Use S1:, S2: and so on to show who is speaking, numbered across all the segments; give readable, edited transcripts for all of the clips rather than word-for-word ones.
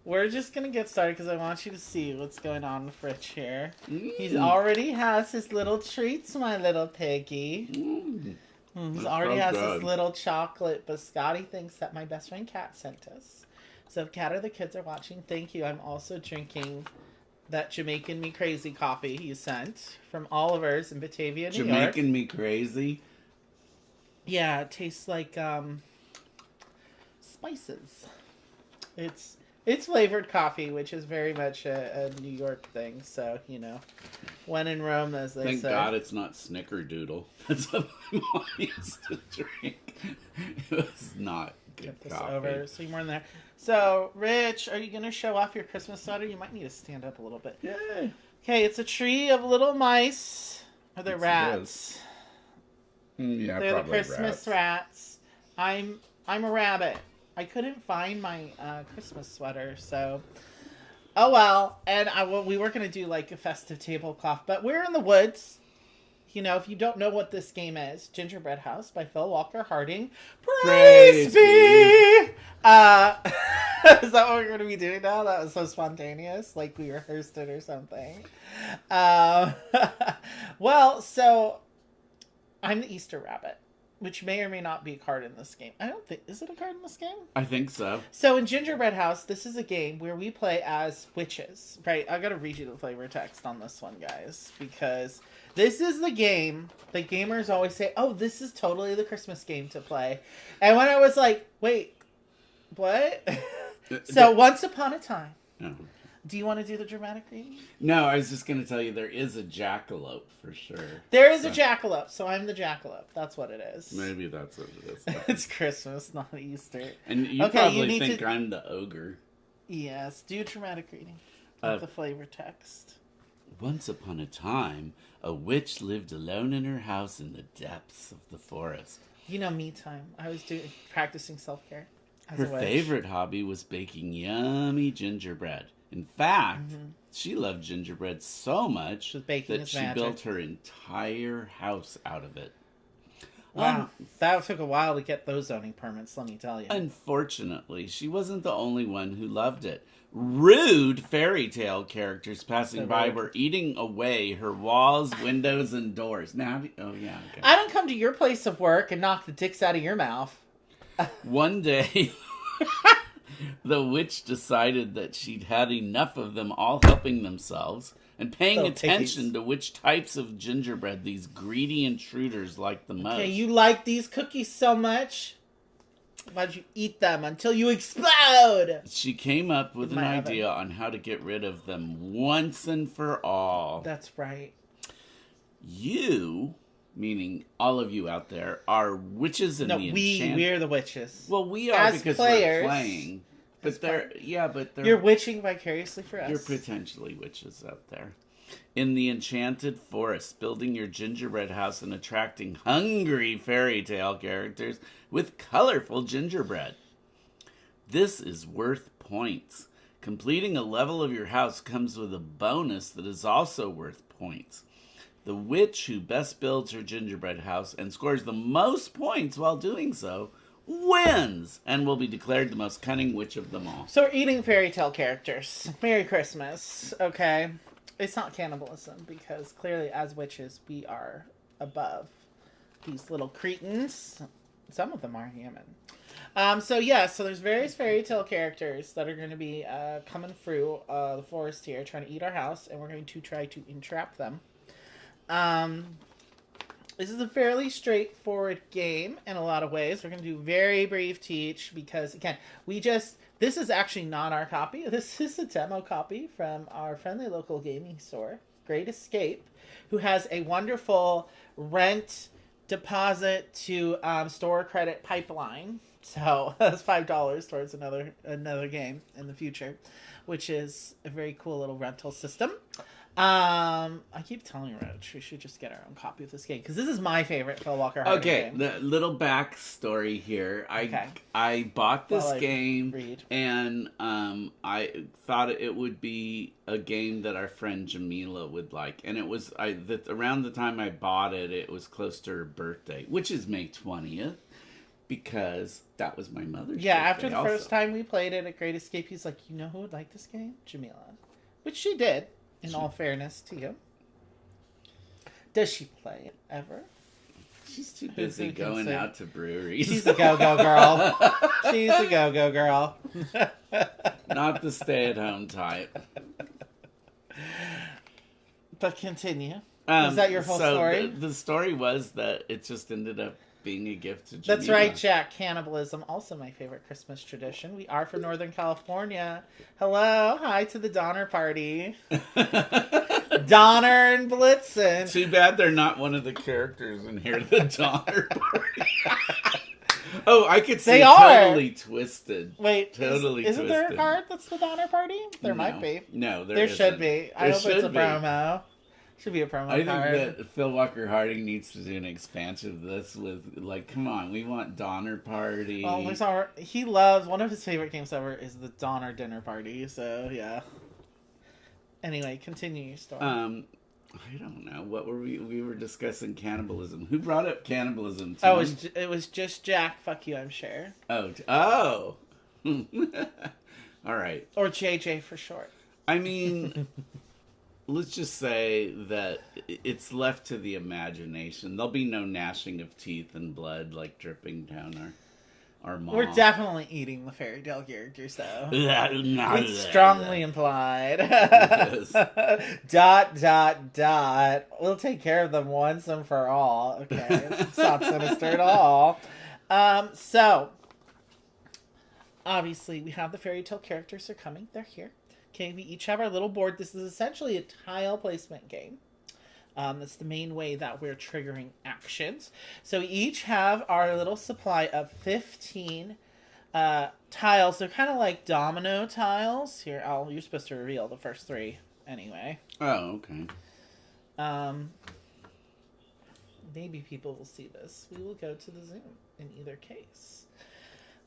S1: We're just gonna get started because I want you to see what's going on with Rich here. He already has his little treats, my little piggy. He already has his little chocolate biscotti things that my best friend Kat sent us. So if Kat or the kids are watching, thank you. I'm also drinking that Jamaican Me Crazy coffee you sent from Oliver's in Batavia, New York.
S2: Jamaican Me Crazy?
S1: Yeah, it tastes like spices. It's flavored coffee, which is very much a New York thing. So, you know, when in Rome, as they say.
S2: Thank God it's not Snickerdoodle. That's what my mom used to drink. It was not good
S1: Get this
S2: coffee.
S1: over, so you're more in there. So, Rich, are you going to show off your Christmas sweater? You might need to stand up a little bit.
S2: Yeah.
S1: Okay, it's a tree of little mice. Are they rats?
S2: Yeah,
S1: They're the
S2: probably
S1: Christmas rats. I'm a rabbit. I couldn't find my Christmas sweater, so oh well. And we were gonna do like a festive tablecloth, but we're in the woods. You know, if you don't know what this game is, Gingerbread House by Phil Walker Harding. Praise be! Is that what we're going to be doing now? That was so spontaneous, like we rehearsed it or something. Well, so I'm the Easter Rabbit, which may or may not be a card in this game. I don't think... Is it a card in this game?
S2: I think so.
S1: So in Gingerbread House, this is a game where we play as witches. Right, I gotta read you the flavor text on this one, guys. Because this is the game that gamers always say, oh, this is totally the Christmas game to play. And when I was like, wait, what? So once upon a time...
S2: No.
S1: Do you want to do the dramatic reading?
S2: No, I was just going to tell you there is a jackalope for sure.
S1: There is a jackalope, so I'm the jackalope. That's what it is.
S2: Maybe that's what it is.
S1: It's Christmas, not Easter.
S2: And you probably think I'm the ogre.
S1: Yes, do a dramatic reading of the flavor text.
S2: Once upon a time, a witch lived alone in her house in the depths of the forest.
S1: You know, me time. I was practicing self-care.
S2: Her favorite hobby was baking yummy gingerbread. In fact, she loved gingerbread so much that she built her entire house out of it.
S1: Wow, that took a while to get those zoning permits, let me tell you.
S2: Unfortunately, she wasn't the only one who loved it. Rude fairy tale characters passing by were eating away her walls, windows, and doors. Now, okay.
S1: I don't come to your place of work and knock the dicks out of your mouth.
S2: One day... The witch decided that she'd had enough of them all helping themselves and paying attention to which types of gingerbread these greedy intruders liked the most.
S1: Okay, you like these cookies so much? Why'd you eat them until you explode?
S2: She came up with an idea on how to get rid of them once and for all.
S1: That's right.
S2: You... meaning all of you out there, are witches in the enchantment.
S1: We're the witches.
S2: Well, we are because we're playing. But
S1: you're witching vicariously for us.
S2: You're potentially witches out there. In the enchanted forest, building your gingerbread house and attracting hungry fairy tale characters with colorful gingerbread. This is worth points. Completing a level of your house comes with a bonus that is also worth points. The witch who best builds her gingerbread house and scores the most points while doing so wins and will be declared the most cunning witch of them all.
S1: So we're eating fairy tale characters. Merry Christmas. Okay. It's not cannibalism because clearly as witches we are above these little cretins. Some of them are human. So there's various fairy tale characters that are going to be coming through the forest here trying to eat our house, and we're going to try to entrap them. This is a fairly straightforward game in a lot of ways. We're going to do very brief teach because, again, this is actually not our copy. This is a demo copy from our friendly local gaming store, Great Escape, who has a wonderful rent deposit to store credit pipeline. So that's $5 towards another game in the future, which is a very cool little rental system. I keep telling Roach we should just get our own copy of this game because this is my favorite Phil Walker Harding game.
S2: The little backstory here.
S1: Okay.
S2: I bought this
S1: Well,
S2: game
S1: read.
S2: and I thought it would be a game that our friend Jamila would like, and it was around the time I bought it, it was close to her birthday, which is May 20th. Because that was my mother's birthday
S1: After the
S2: also.
S1: first time we played it at Great Escape, he's like, you know who would like this game? Jamila. Which she did, in all fairness to you. Does she play it ever?
S2: She's too busy going out to breweries.
S1: She's a go-go girl. She's a go-go girl.
S2: Not the stay-at-home type.
S1: But continue. Is that your whole story?
S2: The story was that it just ended up being a gift to Jamila.
S1: That's right, Jack. Cannibalism, also my favorite Christmas tradition. We are from Northern California. Hello. Hi to the Donner Party. Donner and Blitzen.
S2: Too bad they're not one of the characters in here, the Donner Party. Oh, I could see Totally Twisted.
S1: Wait,
S2: Totally
S1: isn't
S2: Twisted.
S1: there a card that's the Donner Party? There might be.
S2: No,
S1: there should be. I hope it's a promo. Should be a promo card.
S2: I think that Phil Walker Harding needs to do an expansion of this with, like, come on, we want Donner Party.
S1: Well, he loves, one of his favorite games ever is the Donner Dinner Party, so yeah. Anyway, continue your story.
S2: I don't know. What were we were discussing cannibalism. Who brought up cannibalism?
S1: It was just Jack. Fuck you, I'm sure.
S2: Oh. All right.
S1: Or JJ for short.
S2: I mean, let's just say that it's left to the imagination. There'll be no gnashing of teeth and blood like dripping down our maw. We're
S1: definitely eating the fairy tale characters, though. It's strongly implied. Yes. ... We'll take care of them once and for all. Okay, it's not sinister at all. So, obviously, we have the fairy tale characters are coming. They're here. Okay, we each have our little board. This is essentially a tile placement game. That's the main way that we're triggering actions. So we each have our little supply of 15 tiles. They're kind of like domino tiles. Here, you're supposed to reveal the first 3 anyway.
S2: Oh, okay.
S1: Maybe people will see this. We will go to the Zoom in either case.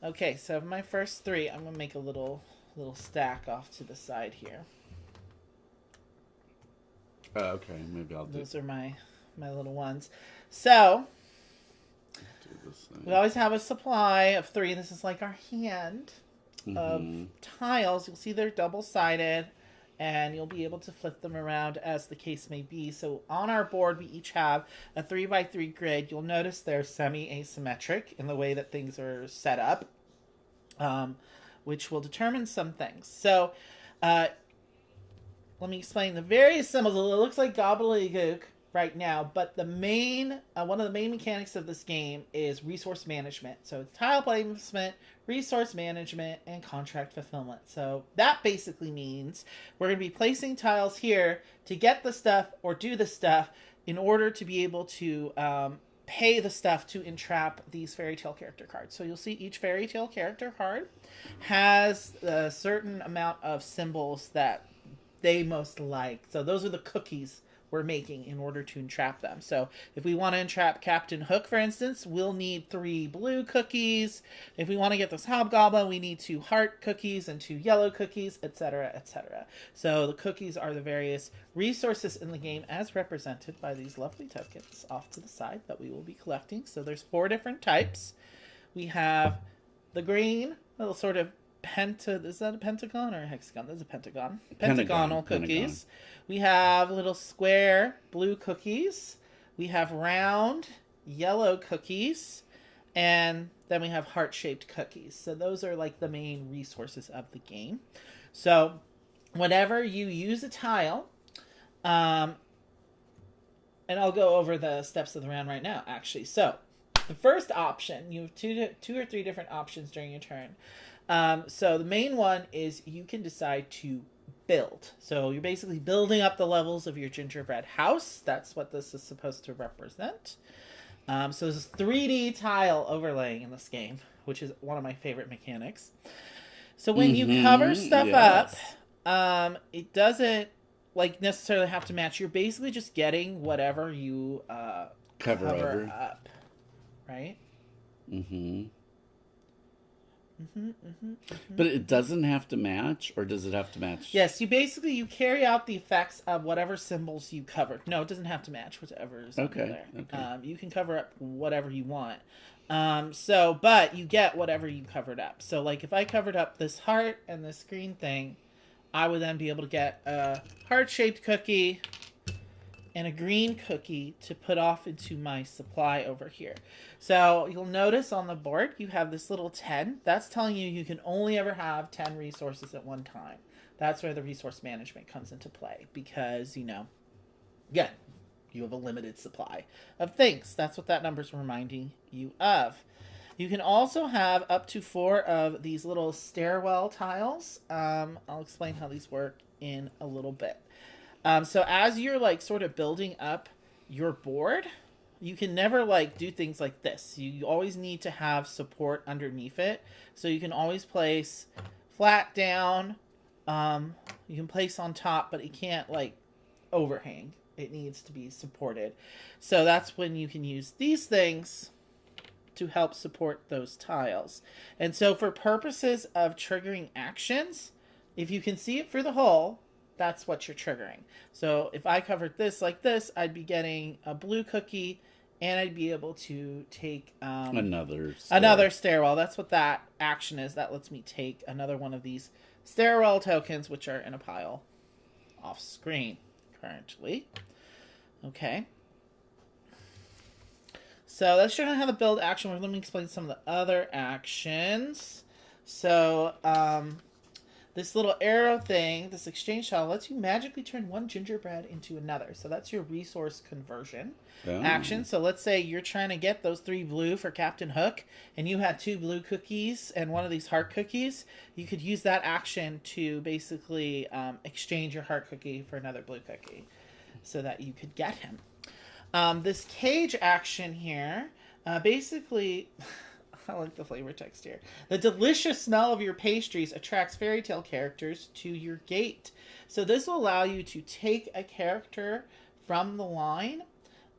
S1: Okay, so my first 3, I'm going to make a little stack off to the side here.
S2: Oh, okay, maybe I'll do.
S1: Those are my little ones. So we always have a supply of 3. This is like our hand of tiles. You'll see they're double-sided, and you'll be able to flip them around as the case may be. So on our board, we each have a 3x3 grid. You'll notice they're semi-asymmetric in the way that things are set up, which will determine some things. So let me explain the various symbols. It looks like gobbledygook right now, but the main one of the main mechanics of this game is resource management. So it's tile placement, resource management, and contract fulfillment. So that basically means we're going to be placing tiles here to get the stuff or do the stuff in order to be able to pay the stuff to entrap these fairy tale character cards. So you'll see each fairy tale character card has a certain amount of symbols that they most like. So those are the cookies we're making in order to entrap them. So if we want to entrap Captain Hook, for instance, we'll need 3 blue cookies. If we want to get this hobgoblin, we need 2 heart cookies and 2 yellow cookies, etc., etc. So the cookies are the various resources in the game as represented by these lovely tokens off to the side that we will be collecting. So there's 4 different types. We have the green, little sort of is that a pentagon or a hexagon? That's a pentagon. Pentagonal cookies. We have little square blue cookies. We have round yellow cookies. And then we have heart-shaped cookies. So those are like the main resources of the game. So whenever you use a tile, and I'll go over the steps of the round right now, actually. So the first option, you have two or three different options during your turn. So the main one is you can decide to build. So you're basically building up the levels of your gingerbread house. That's what this is supposed to represent. So there's 3D tile overlaying in this game, which is one of my favorite mechanics. So when you cover stuff up, it doesn't like necessarily have to match. You're basically just getting whatever you
S2: Cover over.
S1: up, right?
S2: Mm-hmm. But it doesn't have to match, or does it have to match?
S1: Yes, you carry out the effects of whatever symbols you covered. No, it doesn't have to match whatever is under there.
S2: Okay.
S1: You can cover up whatever you want. But you get whatever you covered up. So, like, if I covered up this heart and this green thing, I would then be able to get a heart-shaped cookie and a green cookie to put off into my supply over here. So you'll notice on the board you have this little 10. That's telling you can only ever have 10 resources at one time. That's where the resource management comes into play because, again, you have a limited supply of things. That's what that number's reminding you of. You can also have up to 4 of these little stairwell tiles. I'll explain how these work in a little bit. So as you're like sort of building up your board, you can never like do things like this. You always need to have support underneath it. So you can always place flat down. You can place on top, but it can't like overhang. It needs to be supported. So that's when you can use these things to help support those tiles. And so for purposes of triggering actions, if you can see it through the hole, that's what you're triggering. So if I covered this like this, I'd be getting a blue cookie, and I'd be able to take another stairwell. That's what that action is. That lets me take another one of these stairwell tokens, which are in a pile off screen currently. Okay. So that's showing how to build action. Let me explain some of the other actions. So, this little arrow thing, this exchange tile, lets you magically turn one gingerbread into another. So that's your resource conversion action. So let's say you're trying to get those 3 blue for Captain Hook, and you had 2 blue cookies and one of these heart cookies. You could use that action to basically exchange your heart cookie for another blue cookie so that you could get him. This cage action here, basically... I like the flavor text here. The delicious smell of your pastries attracts fairy tale characters to your gate. So this will allow you to take a character from the line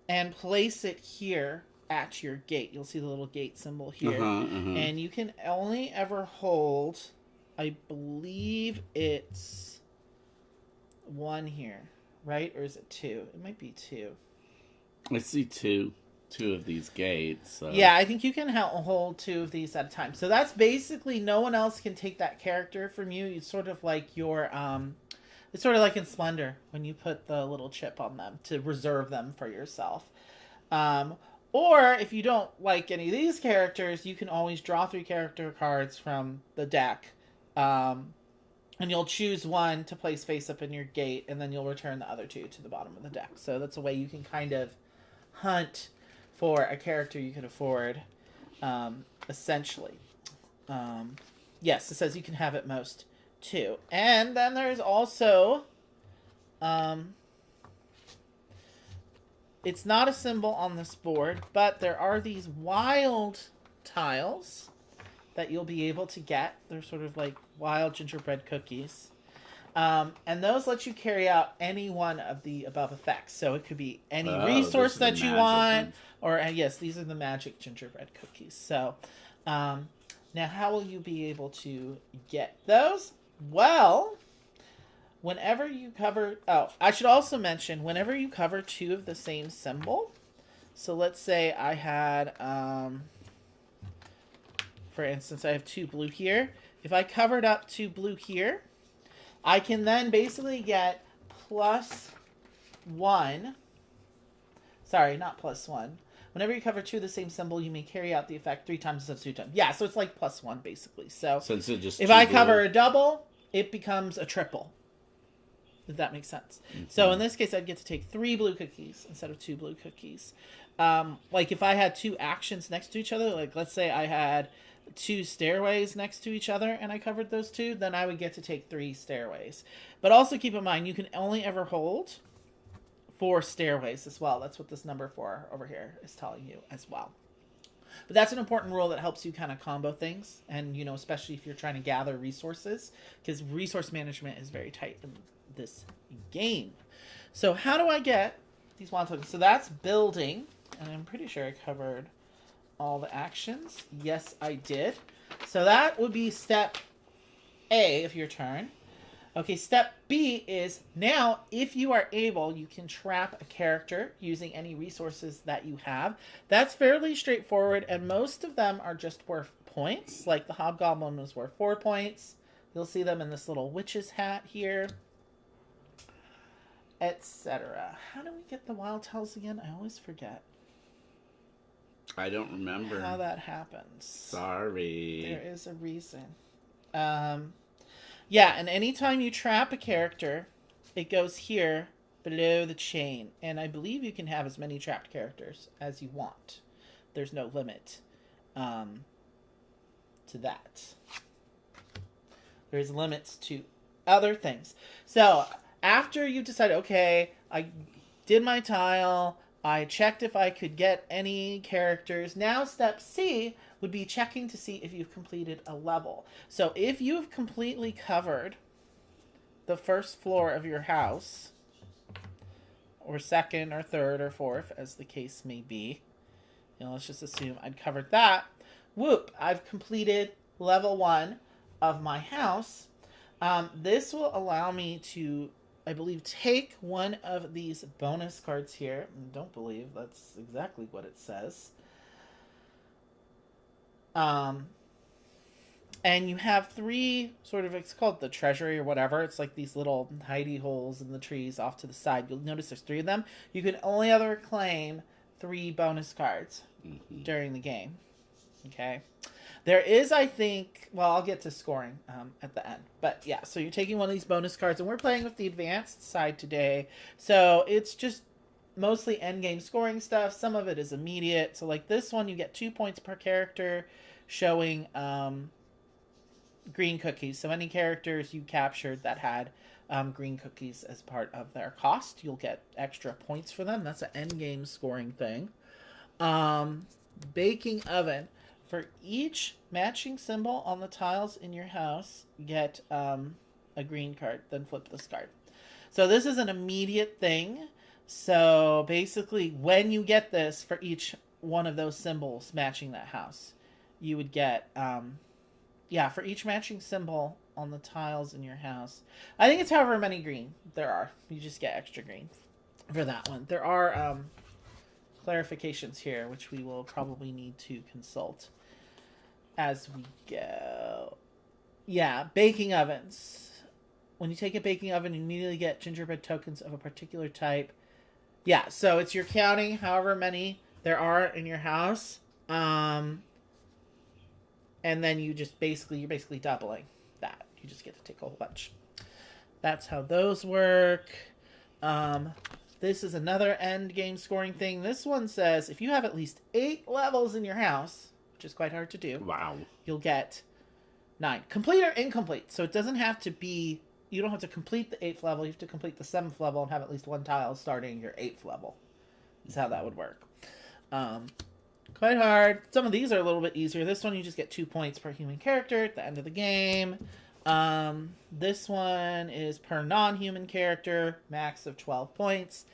S1: and place it here at your gate. You'll see the little gate symbol here. And you can only ever hold, I believe it's 1 here, right? Or is it 2? It might be 2.
S2: I see 2 of these gates. So.
S1: Yeah, I think you can hold 2 of these at a time. So that's basically no one else can take that character from you. It's sort of like your, it's sort of like in Splendor when you put the little chip on them to reserve them for yourself. Or if you don't like any of these characters, you can always draw 3 character cards from the deck. And you'll choose 1 to place face up in your gate, and then you'll return the other 2 to the bottom of the deck. So that's a way you can kind of hunt for a character you can afford, essentially. Yes, it says you can have at most 2. And then there's also, it's not a symbol on this board, but there are these wild tiles that you'll be able to get. They're sort of like wild gingerbread cookies. And those let you carry out any one of the above effects. So it could be any resource that you want, or yes, these are the magic gingerbread cookies. So now how will you be able to get those? Well, whenever you cover, I should also mention, whenever you cover 2 of the same symbol, so let's say I had, for instance, I have 2 blue here. If I covered up 2 blue here, I can then basically get +1. Sorry, not +1. Whenever you cover 2 of the same symbol, you may carry out the effect 3 times instead of 2 times. Yeah, so it's like +1 basically. So
S2: instead of just
S1: if I cover a double, it becomes a triple. If that makes sense. Mm-hmm. So in this case, I'd get to take 3 blue cookies instead of 2 blue cookies. Like if I had 2 actions next to each other, like let's say I had 2 stairways next to each other and I covered those 2, then I would get to take 3 stairways. But also keep in mind, you can only ever hold 4 stairways as well. That's what this number 4 over here is telling you as well. But that's an important rule that helps you kind of combo things, and especially if you're trying to gather resources, because resource management is very tight in this game. So how do I get these wild tokens? So that's building, and I'm pretty sure I covered all the actions. Yes, I did. So that would be step A of your turn. Okay, step B is now, if you are able, you can trap a character using any resources that you have. That's fairly straightforward, and most of them are just worth points. Like the Hobgoblin was worth 4 points. You'll see them in this little witch's hat here, etc. How do we get the wild tiles again? I always forget.
S2: I don't remember
S1: how that happens.
S2: Sorry.
S1: There is a reason. Yeah, and anytime you trap a character, it goes here below the chain. And I believe you can have as many trapped characters as you want. There's no limit to that. There's limits to other things. So after you decide, okay, I did my tile, I checked if I could get any characters. Now step C would be checking to see if you've completed a level. So if you've completely covered the first floor of your house, or second or third or fourth, as the case may be, let's just assume I'd covered that. Whoop, I've completed level 1 of my house. This will allow me to, I believe, take one of these bonus cards here. I don't believe that's exactly what it says. And you have 3 sort of, it's called the treasury or whatever. It's like these little hidey holes in the trees off to the side. You'll notice there's 3 of them. You can only ever claim 3 bonus cards during the game. Okay. There is, I think, well, I'll get to scoring at the end. But yeah, so you're taking one of these bonus cards, and we're playing with the advanced side today. So it's just mostly endgame scoring stuff. Some of it is immediate. So like this one, you get 2 points per character showing green cookies. So any characters you captured that had green cookies as part of their cost, you'll get extra points for them. That's an endgame scoring thing. Baking oven. For each matching symbol on the tiles in your house, get a green card, then flip this card. So this is an immediate thing. So basically, when you get this for each one of those symbols matching that house, you would get, for each matching symbol on the tiles in your house. I think it's however many green there are. You just get extra green for that one. There are clarifications here, which we will probably need to consult as we go. Yeah, baking ovens. When you take a baking oven, you immediately get gingerbread tokens of a particular type. Yeah, so it's you're counting however many there are in your house. And then you're basically doubling that. You just get to take a whole bunch. That's how those work. This is another end game scoring thing. This one says if you have at least 8 levels in your house, which is quite hard to do.
S2: Wow.
S1: You'll get 9. Complete or incomplete. So it doesn't have to be, you don't have to complete the 8th level. You have to complete the 7th level and have at least 1 tile starting your 8th level. Is how that would work. Quite hard. Some of these are a little bit easier. This one you just get 2 points per human character at the end of the game. This one is per non-human character, max of 12 points,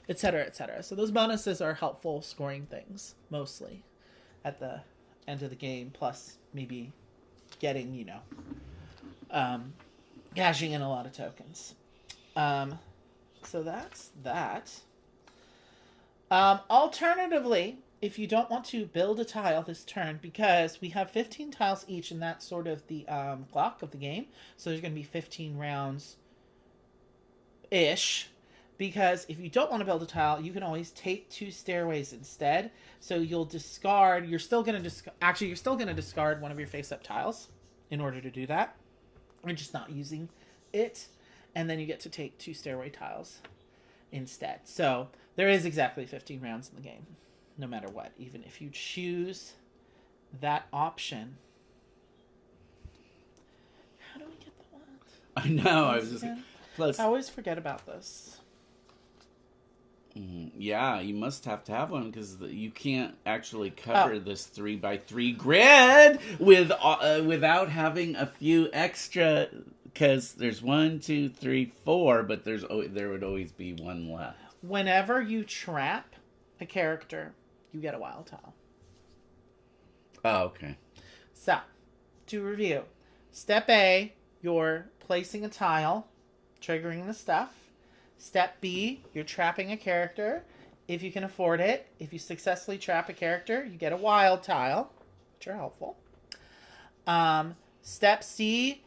S1: etc., etc. So those bonuses are helpful scoring things, mostly, at the end of the game, plus maybe getting, cashing in a lot of tokens. So that's that. Alternatively, if you don't want to build a tile this turn, because we have 15 tiles each, and that's sort of the clock of the game, so there's going to be 15 rounds-ish, because if you don't want to build a tile, you can always take 2 stairways instead. So you'll discard, you're still going to discard one of your face-up tiles in order to do that. You're just not using it, and then you get to take 2 stairway tiles instead. So there is exactly 15 rounds in the game, no matter what, even if you choose that option. How do we get the one?
S2: I know, I was just... Plus,
S1: I always forget about this.
S2: Yeah, you must have to have one, because you can't actually cover this 3x3 grid without having a few extra Because there's 1, 2, 3, 4, but there would always be one left.
S1: Whenever you trap a character, you get a wild tile.
S2: Oh, okay.
S1: So, to review. Step A, you're placing a tile, triggering the stuff. Step B, you're trapping a character. If you can afford it, if you successfully trap a character, you get a wild tile, which are helpful. Step C,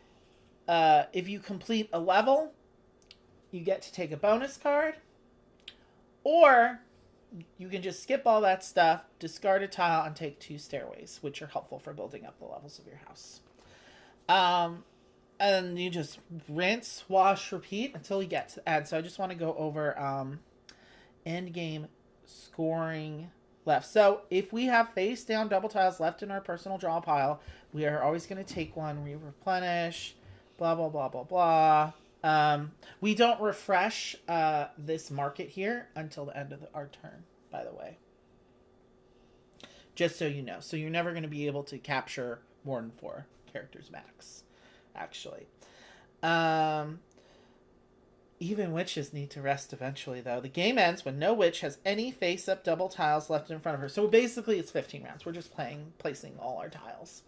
S1: if you complete a level, you get to take a bonus card. Or you can just skip all that stuff, discard a tile, and take 2 stairways, which are helpful for building up the levels of your house. And you just rinse, wash, repeat until we get to the end. So I just want to go over end game scoring left. So if we have face down double tiles left in our personal draw pile, we are always going to take one, replenish, blah, blah, blah, blah, blah. We don't refresh this market here until the end of our turn, by the way. Just so you know. So you're never going to be able to capture more than 4 characters max, actually. Even witches need to rest eventually, though. The game ends when no witch has any face-up double tiles left in front of her. So basically it's 15 rounds. We're just placing all our tiles.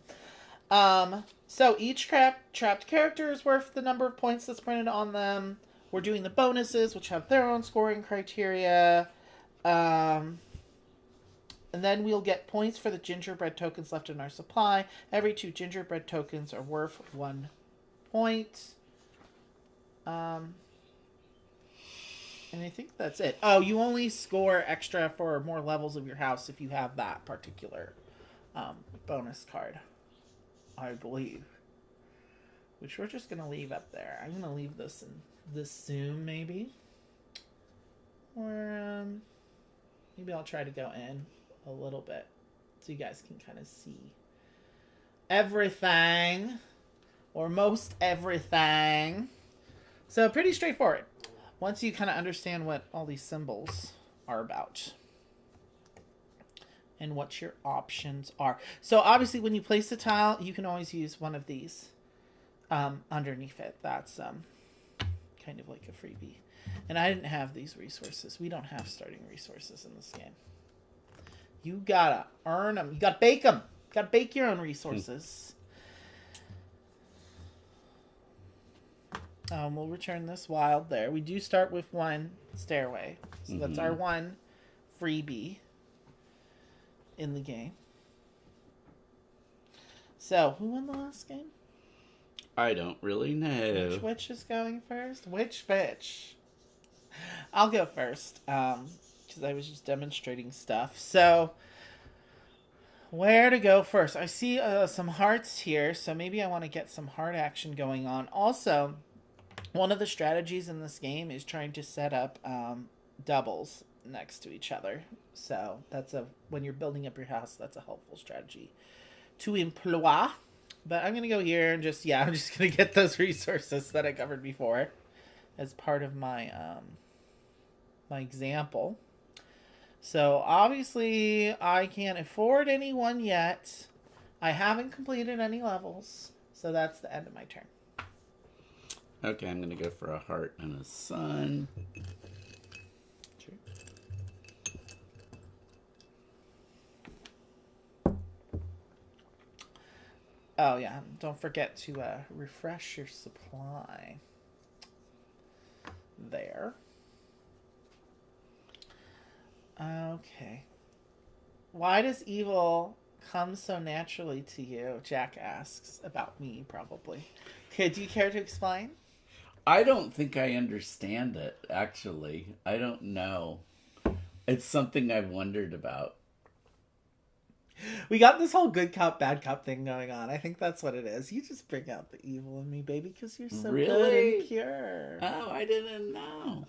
S1: So each trapped character is worth the number of points that's printed on them. We're doing the bonuses, which have their own scoring criteria. And then we'll get points for the gingerbread tokens left in our supply. Every 2 gingerbread tokens are worth 1 point. And I think that's it. Oh, you only score extra for more levels of your house if you have that particular bonus card, I believe. Which we're just going to leave up there. I'm going to leave this in this Zoom, maybe. Or maybe I'll try to go in a little bit so you guys can kind of see everything. Or most everything. So pretty straightforward. Once you kind of understand what all these symbols are about. And what your options are. So obviously when you place a tile, you can always use one of these underneath it. That's kind of like a freebie. And I didn't have these resources. We don't have starting resources in this game. You gotta earn them. You gotta bake them. You gotta bake your own resources. We'll return this wild there. We do start with 1 stairway. So that's our 1 freebie in the game. So, who won the last game?
S2: I don't really know.
S1: Which witch is going first? Which bitch? I'll go first. Because I was just demonstrating stuff. So, where to go first? I see some hearts here. So, maybe I want to get some heart action going on. Also, one of the strategies in this game is trying to set up doubles next to each other. So that's when you're building up your house, that's a helpful strategy to employ. But I'm going to go here and I'm just going to get those resources that I covered before as part of my my example. So obviously I can't afford anyone yet. I haven't completed any levels. So that's the end of my turn.
S2: Okay, I'm going to go for a heart and a sun.
S1: Sure. Oh, yeah. Don't forget to refresh your supply. There. Okay. Why does evil come so naturally to you? Jack asks about me, probably. Okay, do you care to explain?
S2: I don't think I understand it, actually. I don't know. It's something I've wondered about.
S1: We got this whole good cop, bad cop thing going on. I think that's what it is. You just bring out the evil in me, baby, because you're so good and pure.
S2: Oh, I didn't know.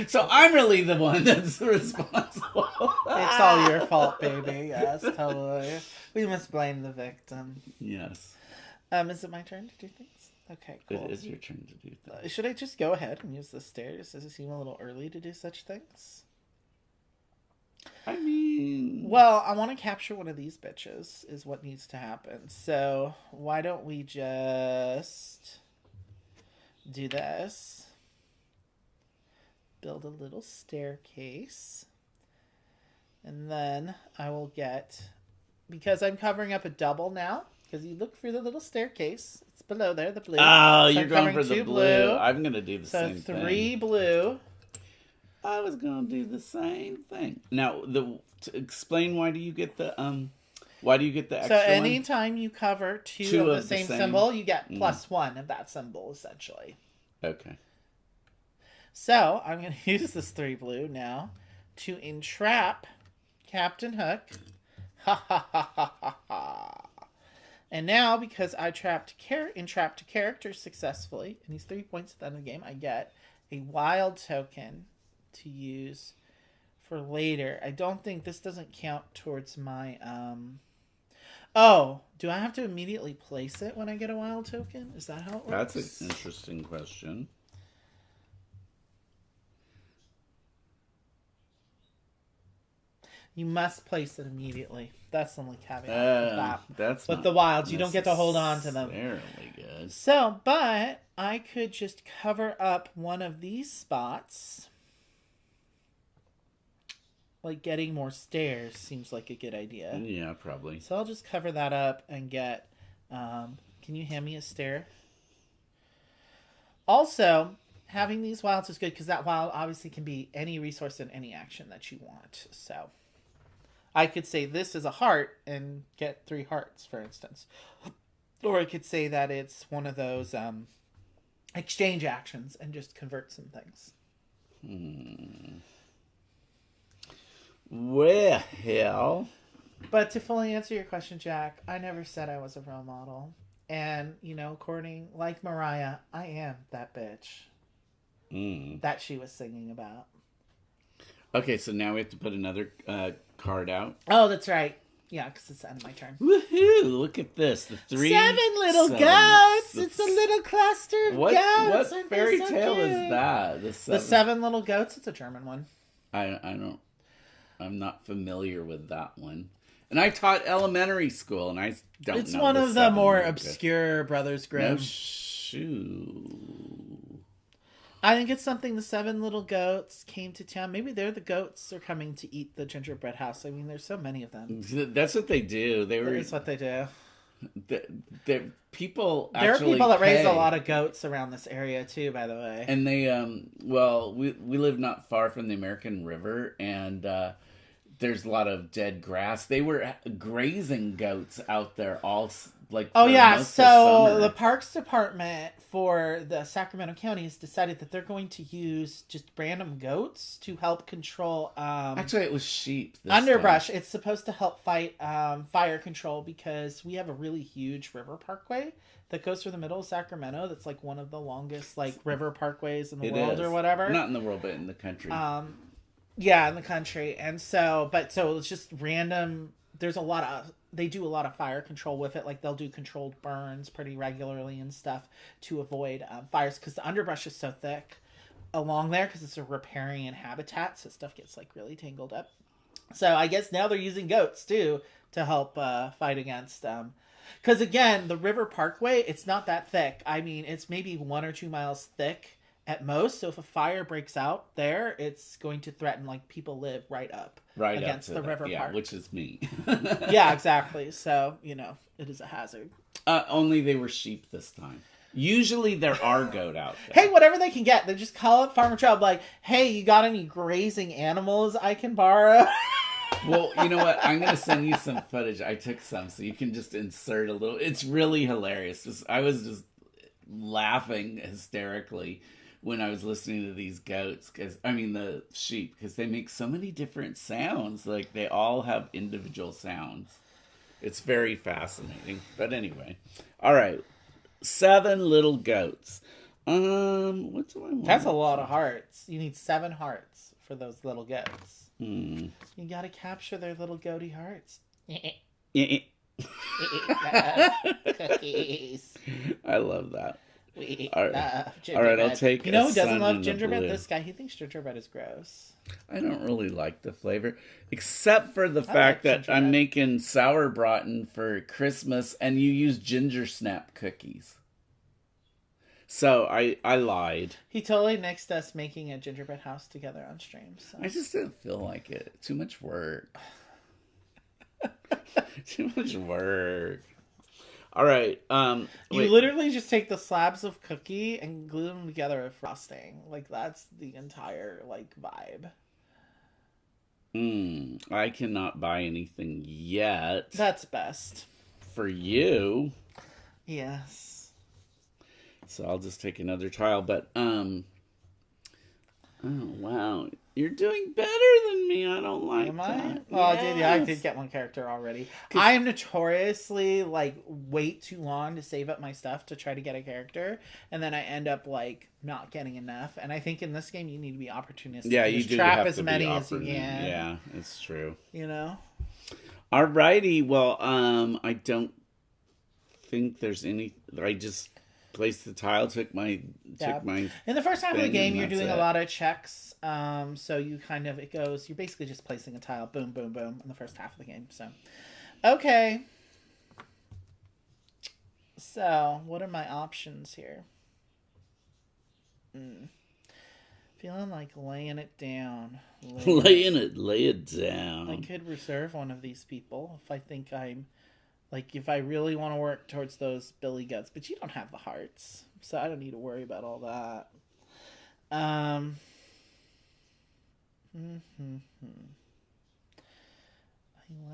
S2: So I'm really the one that's responsible.
S1: It's all your fault, baby. Yes, totally. We must blame the victim.
S2: Yes.
S1: Is it my turn to do things? Okay, cool.
S2: It is your turn to do things.
S1: Should I just go ahead and use the stairs? Does it seem a little early to do such things?
S2: I mean...
S1: Well, I want to capture one of these bitches is what needs to happen. So why don't we just do this? Build a little staircase. And then I will get... Because I'm covering up a double now. Because you look through the little staircase. It's below there, the blue.
S2: Oh,
S1: so
S2: you're
S1: I'm
S2: going for the blue. I'm going to do the same thing.
S1: So 3 blue.
S2: I was going to do the same thing. Now, explain why do you get the extra
S1: So anytime you cover two of the same symbol, you get +1 of that symbol, essentially.
S2: Okay.
S1: So I'm going to use this 3 blue now to entrap Captain Hook. Ha ha ha ha ha ha. And now, because I entrapped a character successfully, and he's 3 points at the end of the game, I get a wild token to use for later. I don't think this doesn't count towards my... Oh, do I have to immediately place it when I get a wild token? Is that how it works?
S2: That's an interesting question.
S1: You must place it immediately. That's the only caveat with that.
S2: That's
S1: with the wilds, you don't get to hold on to them.
S2: Fairly good.
S1: So, but I could just cover up one of these spots. Like getting more stairs seems like a good idea.
S2: Yeah, probably.
S1: So I'll just cover that up and get... can you hand me a stair? Also, having these wilds is good because that wild obviously can be any resource in any action that you want. So I could say this is a heart and get 3 hearts, for instance. Or I could say that it's one of those exchange actions and just convert some things.
S2: Well...
S1: But to fully answer your question, Jack, I never said I was a role model. And, according, like Mariah, I am that bitch that she was singing about.
S2: Okay, so now we have to put another card out.
S1: Oh, that's right. Yeah, because it's the end of my turn.
S2: Woohoo! Look at this. The
S1: 7 little goats! It's a little cluster of goats!
S2: What fairy tale is that?
S1: The 7 little goats? It's a German one.
S2: I'm not familiar with that one. And I taught elementary school, and I don't know.
S1: It's one of the more obscure Brothers Grimm.
S2: No shoe.
S1: I think it's something the 7 little goats came to town. Maybe they're the goats are coming to eat the gingerbread house. I mean, there's so many of them.
S2: That's what they do.
S1: That's what they do.
S2: People
S1: there are people that raise a lot of goats around this area too, by the way.
S2: And they we live not far from the American River, and there's a lot of dead grass. They were grazing goats out there all like
S1: so the Parks Department for the Sacramento County has decided that they're going to use just random goats to help control
S2: actually it was sheep
S1: underbrush time. It's supposed to help fight fire control because we have a really huge river parkway that goes through the middle of Sacramento that's like one of the longest like river parkways in the world or whatever.
S2: Not in the world, but in the country.
S1: Yeah, in the country. And so it's just random. They do a lot of fire control with it. Like they'll do controlled burns pretty regularly and stuff to avoid fires because the underbrush is so thick along there because it's a riparian habitat. So stuff gets like really tangled up. So I guess now they're using goats too to help fight against because again, the river parkway, it's not that thick. I mean, it's maybe 1 or 2 miles thick at most. So if a fire breaks out there, it's going to threaten like people live right against the river park,
S2: which is me.
S1: Yeah, exactly. So it is a hazard.
S2: Only they were sheep this time. Usually there are goat out there.
S1: Hey, whatever they can get, they just call up Farmer Child like, hey, you got any grazing animals I can borrow?
S2: Well, you know what? I'm going to send you some footage. I took some, so you can just insert a little. It's really hilarious. I was just laughing hysterically when I was listening to these goats, the sheep, because they make so many different sounds. Like, they all have individual sounds. It's very fascinating. But anyway. All right. 7 little goats. What do I want?
S1: That's a lot of hearts. You need 7 hearts for those little goats. You gotta capture their little goaty hearts.
S2: Cookies. I love that.
S1: We
S2: All right.
S1: love gingerbread.
S2: All right, I'll take
S1: You know
S2: a
S1: who doesn't
S2: sun
S1: love
S2: and a
S1: gingerbread?
S2: blue.
S1: This guy. He thinks gingerbread is gross.
S2: I don't really like the flavor, except for the
S1: I
S2: fact
S1: like
S2: that I'm
S1: gingerbread.
S2: making sauerbraten for Christmas, and you use ginger snap cookies. So I lied.
S1: He totally nixed us making a gingerbread house together on stream. So.
S2: I just didn't feel like it. Too much work. Too much work. All right.
S1: You
S2: Wait.
S1: literally just take the slabs of cookie and glue them together with frosting. Like that's the entire like vibe.
S2: I cannot buy anything yet.
S1: That's best.
S2: For you.
S1: Yes.
S2: So I'll just take another tile. But oh wow, you're doing better than me. I don't like
S1: Am I?
S2: that.
S1: Oh, I
S2: Yes.
S1: did get one character already. I am notoriously like wait too long to save up my stuff to try to get a character, and then I end up like not getting enough. And I think in this game you need to be opportunistic.
S2: Yeah,
S1: and
S2: you
S1: just
S2: do
S1: trap
S2: have
S1: as
S2: to
S1: many
S2: be
S1: as you
S2: opportune.
S1: can.
S2: Yeah, it's true.
S1: You know.
S2: Alrighty, well, I don't think there's any. I just placed the tile, took my
S1: In the first half of the
S2: thing,
S1: game,
S2: and
S1: you're
S2: that's
S1: doing a
S2: it.
S1: lot of checks. So you kind of you're basically just placing a tile, boom, boom, boom, in the first half of the game. So, okay. So what are my options here? Feeling like laying it down.
S2: lay it down.
S1: I could reserve one of these people if I think I'm like if I really want to work towards those Billy Goats, but you don't have the hearts, so I don't need to worry about all that. I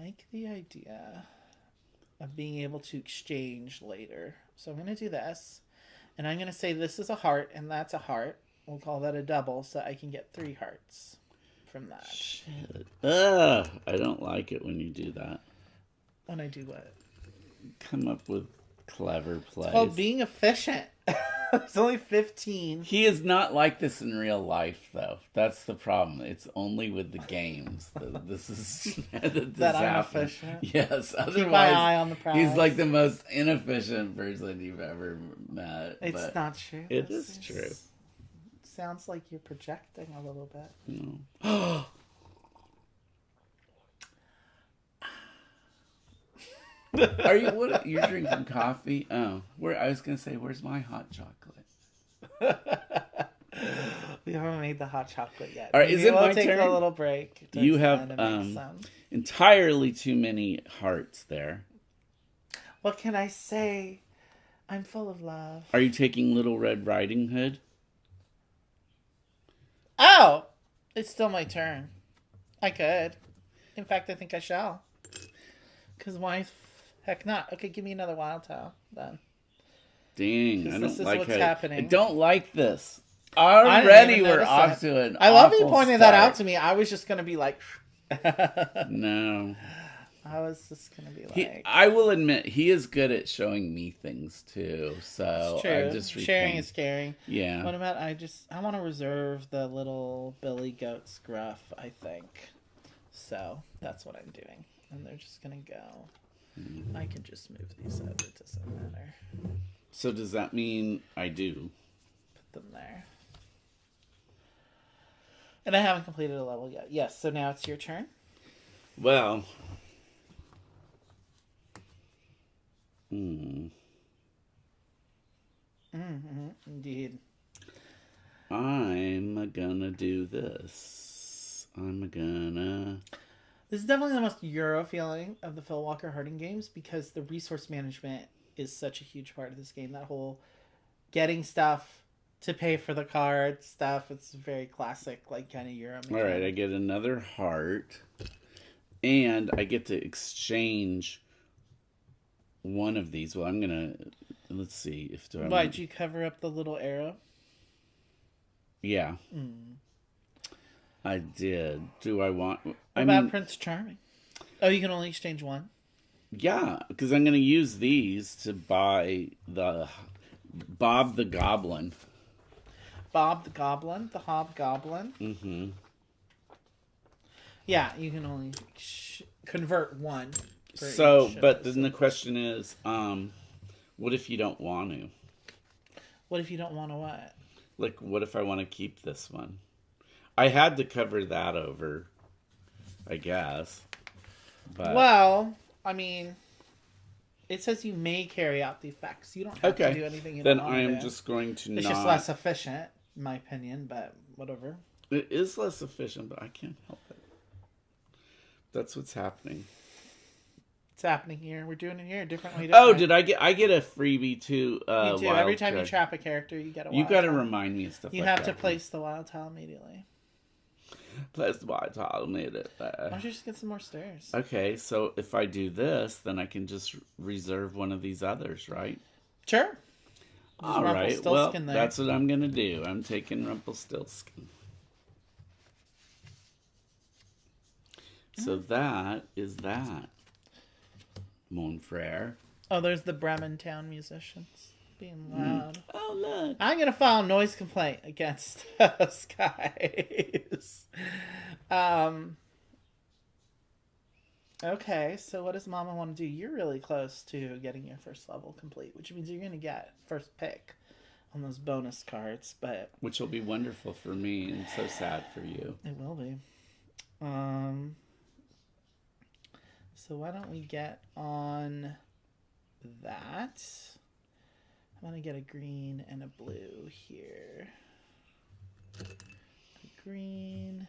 S1: like the idea of being able to exchange later. So I'm going to do this, and I'm going to say this is a heart and that's a heart. We'll call that a double, so I can get 3 hearts from that.
S2: Shit. Ugh, I don't like it when you do that.
S1: When I do what?
S2: Come up with clever plays.
S1: Well, being efficient. It's only 15.
S2: He is not like this in real life, though. That's the problem. It's only with the games. This is
S1: That I'm efficient?
S2: Yes.
S1: Keep my eye on the prize.
S2: He's like the most inefficient person you've ever met.
S1: It's
S2: but
S1: not true.
S2: It is true.
S1: Sounds like you're projecting a little bit.
S2: No. Are you? What? You're drinking coffee? Oh, I was gonna say, where's my hot chocolate?
S1: We haven't made the hot chocolate yet.
S2: All right,
S1: Maybe
S2: is it
S1: we'll
S2: my
S1: take
S2: turn?
S1: a little break.
S2: You
S1: towards the
S2: have
S1: end and make some.
S2: entirely too many hearts there.
S1: What can I say? I'm full of love.
S2: Are you taking Little Red Riding Hood?
S1: Oh! It's still my turn. I could. In fact, I think I shall. Because why heck not? Okay, give me another wild tile then.
S2: Dang,
S1: 'Cause
S2: I
S1: this
S2: don't
S1: is
S2: like
S1: what's
S2: it.
S1: happening.
S2: I don't like this.
S1: I didn't
S2: Already
S1: even
S2: we're
S1: notice
S2: off
S1: that.
S2: to an
S1: I love that you
S2: awful
S1: pointed that out
S2: start.
S1: to me. I was just going to be like...
S2: No.
S1: I was just going to be like...
S2: I will admit, he is good at showing me things, too. So
S1: It's true.
S2: I just
S1: Sharing is caring.
S2: Yeah.
S1: What about I want to reserve the little Billy Goat scruff, I think. So that's what I'm doing. And they're just going to go. I can just move these over. It doesn't matter.
S2: So does that mean I do?
S1: Put them there. And I haven't completed a level yet. Yes, so now it's your turn.
S2: Well.
S1: Indeed.
S2: I'm gonna do this.
S1: This is definitely the most Euro feeling of the Phil Walker Harding games because the resource management is such a huge part of this game. That whole getting stuff to pay for the card stuff. It's very classic, like kind of Euro.
S2: All right, I get another heart, and I get to exchange one of these. Well, I'm gonna let's see if do I.
S1: Why did you cover up the little arrow?
S2: Yeah, I did. Do I want?
S1: What
S2: I
S1: about
S2: mean,
S1: Prince Charming? Oh, you can only exchange one.
S2: yeah, because I'm gonna use these to buy the Bob the Goblin.
S1: Bob the Goblin, the Hobgoblin.
S2: Mm-hmm.
S1: Yeah, you can only convert one. For
S2: So,
S1: each of
S2: but
S1: those.
S2: then the question is, what if you don't want to?
S1: What if you don't want to what?
S2: Like, what if I want to keep this one? I had to cover that over, I guess. But
S1: Well, I mean, it says you may carry out the effects. You don't have to do anything you
S2: then
S1: don't want
S2: I
S1: to
S2: am
S1: do.
S2: just going to
S1: It's
S2: not...
S1: just less efficient, in my opinion, but whatever.
S2: It is less efficient, but I can't help it. That's what's happening.
S1: It's happening here. We're doing it here differently.
S2: Oh, did I get a freebie too?
S1: You do. Every time you trap a character, you get a wild
S2: You got to
S1: tile.
S2: remind me of stuff
S1: You
S2: like that.
S1: have to place the wild tile immediately.
S2: Place the wild tile immediately.
S1: Why don't you just get some more stairs?
S2: Okay, so if I do this, then I can just reserve one of these others, right?
S1: Sure.
S2: All right, well, that's what I'm going to do. I'm taking Rumpelstiltskin. So that is that. Mon frere.
S1: Oh, there's the Bremen town musicians being loud.
S2: Oh, look.
S1: I'm going to file a noise complaint against those guys. Okay, so what does Mama want to do? You're really close to getting your first level complete, which means you're going to get first pick on those bonus cards, but...
S2: Which will be wonderful for me and so sad for you.
S1: It will be. So why don't we get on that? I'm going to get a green and a blue here. A green.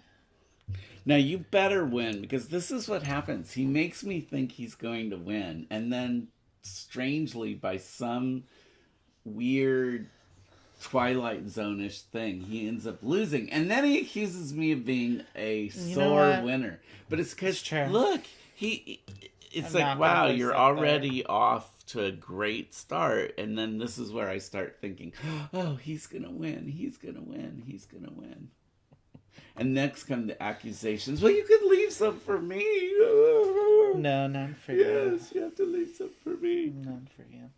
S2: Now you better win, because this is what happens. He makes me think he's going to win, and then strangely, by some weird Twilight Zone-ish thing, he ends up losing, and then he accuses me of being a sore winner. But it's because, look, it's like, wow, you're already off to a great start, and then this is where I start thinking, oh, he's gonna win, he's gonna win, he's gonna win. And next come the accusations. Well, you could leave some for me.
S1: No, none for you.
S2: Yes, you have to leave some for me.
S1: None for you.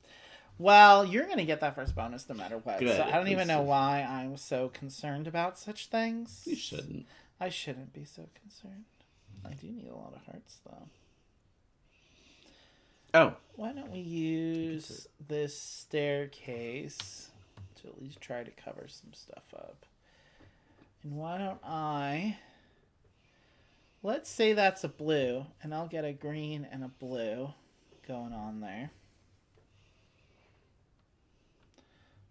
S1: Well, you're going to get that first bonus no matter what.
S2: Good.
S1: So I don't even know why I'm so concerned about such things.
S2: You shouldn't.
S1: I shouldn't be so concerned. I do need a lot of hearts, though.
S2: Oh.
S1: Why don't we use this staircase to at least try to cover some stuff up? And why don't I... Let's say that's a blue, and I'll get a green and a blue going on there.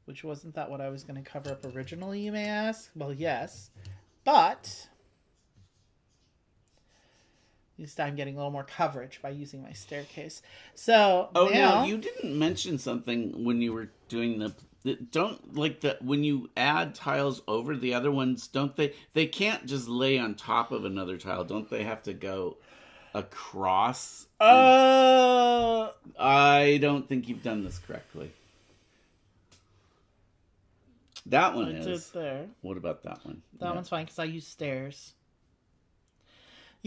S1: Which wasn't that what I was going to cover up originally, you may ask? Well, yes. But at least I'm getting a little more coverage by using my staircase. So now...
S2: no, you didn't mention something when you were doing when you add tiles over the other ones, don't they can't just lay on top of another tile, don't they have to go across? I don't think you've done this correctly. That one is
S1: there.
S2: What about that one?
S1: That one's fine because I use stairs.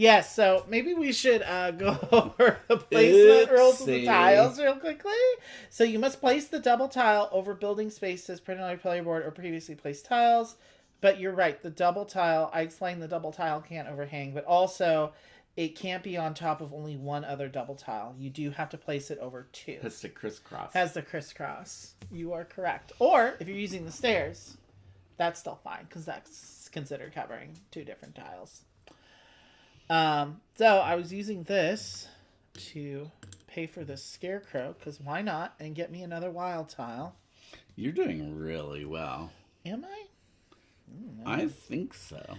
S1: Yes, so maybe we should go over the placement rules of the tiles real quickly. So you must place the double tile over building spaces printed on your player board or previously placed tiles. But you're right, the double tile, I explained the double tile can't overhang, but also it can't be on top of only one other double tile. You do have to place it over two.
S2: Has to crisscross.
S1: Has to crisscross. You are correct. Or if you're using the stairs, that's still fine because that's considered covering two different tiles. So I was using this to pay for this scarecrow, because why not, and get me another wild tile.
S2: You're doing really well.
S1: Am I?
S2: I think so.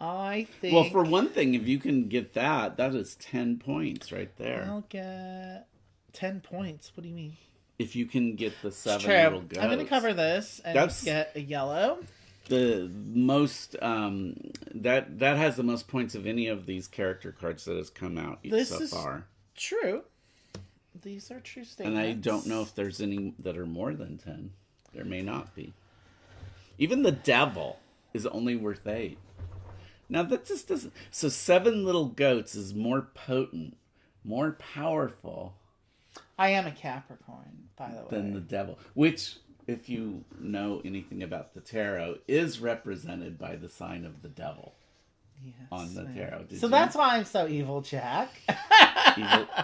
S1: I think...
S2: Well, for one thing, if you can get that is 10 points right there.
S1: I'll get 10 points. What do you mean?
S2: If you can get the 7 little goats.
S1: I'm going to cover this and get a yellow.
S2: The most that has the most points of any of these character cards that has come out so far.
S1: True. These are true statements.
S2: And I don't know if there's any that are more than 10. There may not be. Even the devil is only worth 8. Now that just doesn't... So 7 little goats is more potent, more powerful.
S1: I am a Capricorn, by the way.
S2: Than the devil. Which, if you know anything about the tarot, is represented by the sign of the devil. Yes, on the tarot.
S1: So that's why I'm so evil, Jack.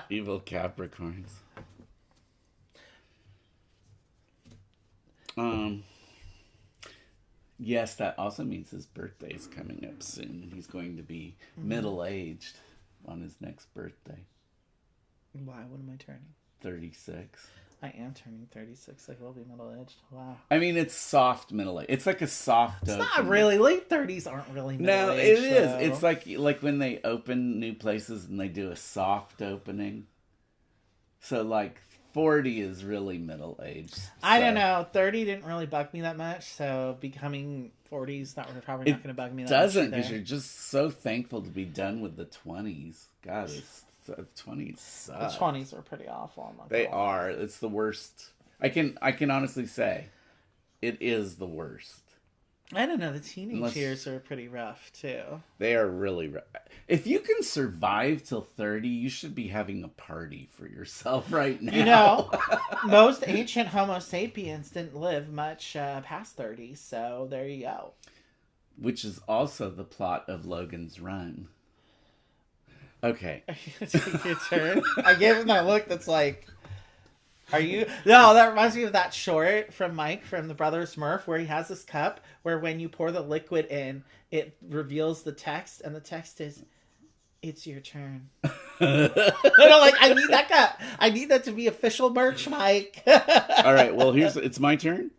S2: evil Capricorns. Yes, that also means his birthday is coming up soon, and he's going to be middle-aged on his next birthday.
S1: Why? What am I turning?
S2: 36.
S1: I am turning 36. I will be middle-aged. Wow.
S2: I mean, it's soft middle-aged. It's like a soft
S1: It's
S2: opening.
S1: not really. Late 30s aren't really
S2: No, it
S1: middle-aged.
S2: is.
S1: So.
S2: It's like when they open new places and they do a soft opening. So, like, 40 is really middle-aged.
S1: I don't know. 30 didn't really bug me that much, so becoming 40 is probably not going to bug me that much. It
S2: doesn't, because you're just so thankful to be done with the 20s. God, the 20s suck.
S1: The 20s are pretty awful.
S2: They are. It's the worst. I can honestly say, it is the worst.
S1: I don't know. The teenage years are pretty rough, too.
S2: They are really rough. If you can survive till 30, you should be having a party for yourself right now.
S1: You know, most ancient Homo sapiens didn't live much past 30, so there you go. Which
S2: is also the plot of Logan's Run. Okay.
S1: Take your turn. I gave him that look that's like... Are you? No, that reminds me of that short from Mike from the Brothers Smurf where he has this cup where when you pour the liquid in, it reveals the text, and the text is, "It's your turn." I need that cup. I need that to be official merch, Mike.
S2: All right, well, it's my turn?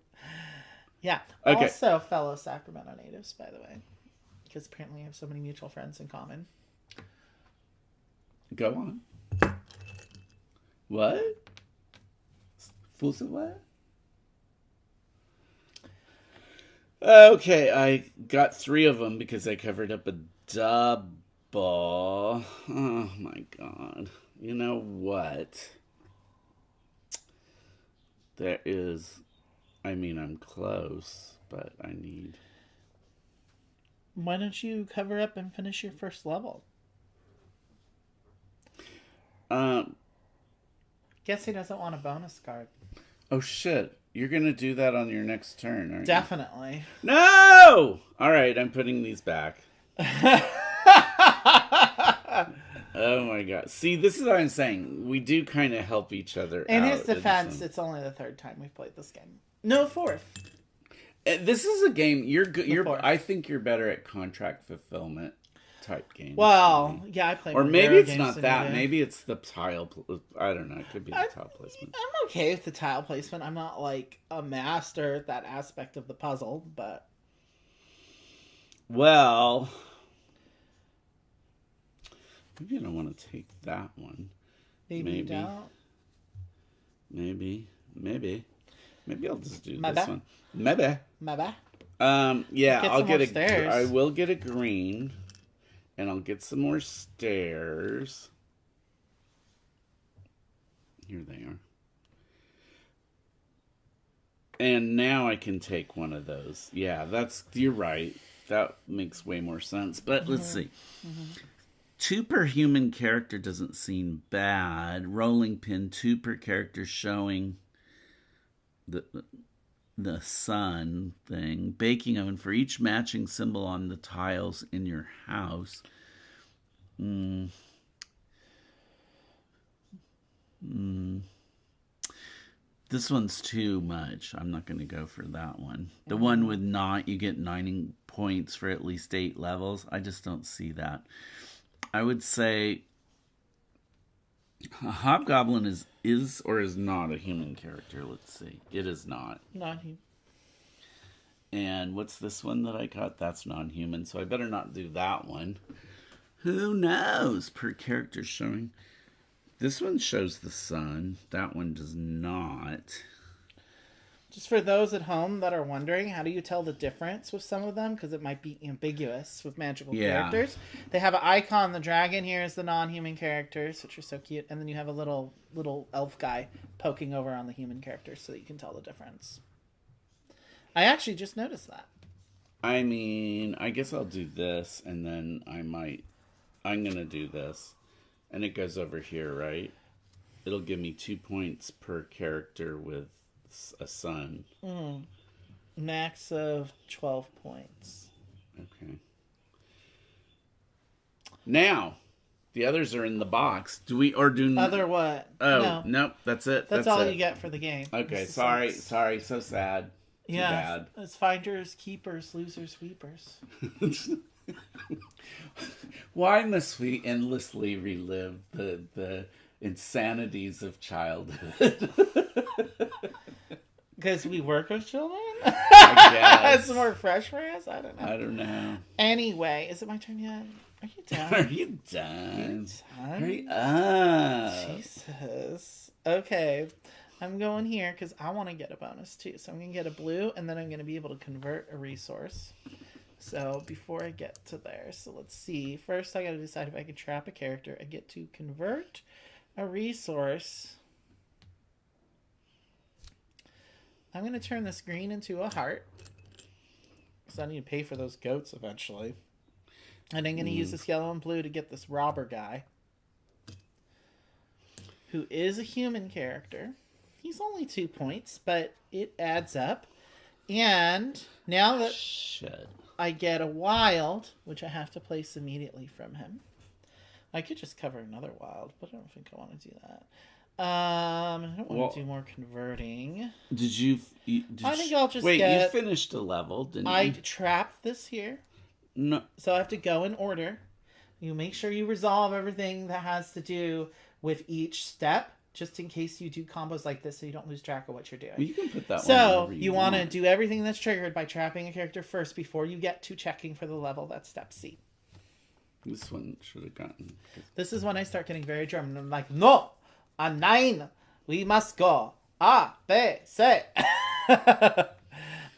S1: Yeah.
S2: Okay.
S1: Also, fellow Sacramento natives, by the way, because apparently I have so many mutual friends in common.
S2: Go on. What? What? Okay, I got 3 of them because I covered up a double. Oh my god. You know what? I'm close, but I need...
S1: Why don't you cover up and finish your first level? Guess he doesn't want a bonus card.
S2: Oh, shit. You're going to do that on your next turn, aren't you?
S1: Definitely.
S2: No! All right, I'm putting these back. Oh, my God. See, this is what I'm saying. We do kind of help each other out.
S1: In his defense, it's only the 3rd time we've played this game. No, 4th.
S2: This is a game, I think you're better at contract fulfillment type games.
S1: Well, yeah, I play
S2: or
S1: more
S2: maybe
S1: Euro
S2: it's
S1: games
S2: not
S1: than
S2: that.
S1: you do.
S2: Maybe it's the tile. I don't know. It could be the tile placement.
S1: I'm okay with the tile placement. I'm not like a master at that aspect of the puzzle, but
S2: well, maybe I don't want to take that one.
S1: Maybe you don't.
S2: Maybe I'll just do
S1: Maybe.
S2: this one. Maybe. Yeah,
S1: Get
S2: I'll
S1: some
S2: get
S1: more stairs.
S2: I will get a green. And I'll get some more stairs. Here they are. And now I can take one of those. Yeah, you're right. That makes way more sense. But let's see. 2 per human character doesn't seem bad. Rolling pin, 2 per character showing the sun thing. Baking oven for each matching symbol on the tiles in your house. This one's too much. I'm not going to go for that one. The one with you get 90 points for at least 8 levels. I just don't see that. I would say a hobgoblin is or is not a human character. Let's see. It is not.
S1: Not human.
S2: And what's this one that I got? That's non-human, so I better not do that one. Who knows? Per character showing. This one shows the sun. That one does not.
S1: Just for those at home that are wondering, how do you tell the difference with some of them? Because it might be ambiguous with magical characters. They have an icon. The dragon here is the non-human characters, which are so cute. And then you have a little elf guy poking over on the human characters so that you can tell the difference. I actually just noticed that.
S2: I mean, I guess I'll do this, and then I'm going to do this. And it goes over here, right? It'll give me 2 points per character with a sun.
S1: Max of 12 points.
S2: Okay. Now, the others are in the box. Do we, or do...
S1: Other what?
S2: Oh,
S1: no.
S2: Nope, that's it.
S1: That's all you get for the game.
S2: Okay, sorry, so sad.
S1: Yeah,
S2: bad.
S1: it's finders, keepers, losers, sweepers.
S2: Why must we endlessly relive the insanities of childhood?
S1: Because we work with children?
S2: I guess.
S1: It's more fresh for us? I don't know.
S2: I don't know.
S1: Anyway, is it my turn yet? Are you done?
S2: Are you done? Hurry up.
S1: Jesus. Okay. I'm going here because I want to get a bonus too. So I'm going to get a blue and then I'm going to be able to convert a resource. So before I get to there, so let's see. First, I got to decide if I can trap a character. I get to convert a resource. I'm going to turn this green into a heart because I need to pay for those goats eventually. And I'm going to use this yellow and blue to get this robber guy, who is a human character. He's only 2 points, but it adds up. And now that I get a wild, which I have to place immediately from him. I could just cover another wild, but I don't think I want to do that. I don't want to do more converting.
S2: I
S1: think I'll just
S2: wait.
S1: get...
S2: You finished a level, didn't you?
S1: I trapped this here.
S2: No.
S1: So I have to go in order. You make sure you resolve everything that has to do with each step, just in case you do combos like this so you don't lose track of what you're doing.
S2: Well, you can put that
S1: so you want to do everything that's triggered by trapping a character first before you get to checking for the level. That's step C.
S2: This one should have gotten...
S1: This is when I start getting very German. I'm like, no! A 9! We must go! A, B, C!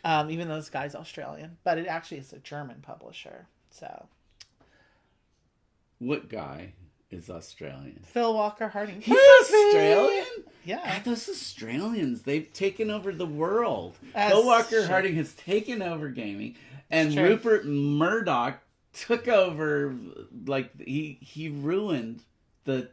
S1: Even though this guy's Australian. But it actually is a German publisher. So...
S2: What guy is Australian?
S1: Phil Walker Harding.
S2: He's Australian?
S1: Yeah.
S2: God, those Australians, they've taken over the world.
S1: That's
S2: Phil Walker
S1: true.
S2: Harding has taken over gaming. And
S1: True.
S2: Rupert Murdoch took over, like, he ruined the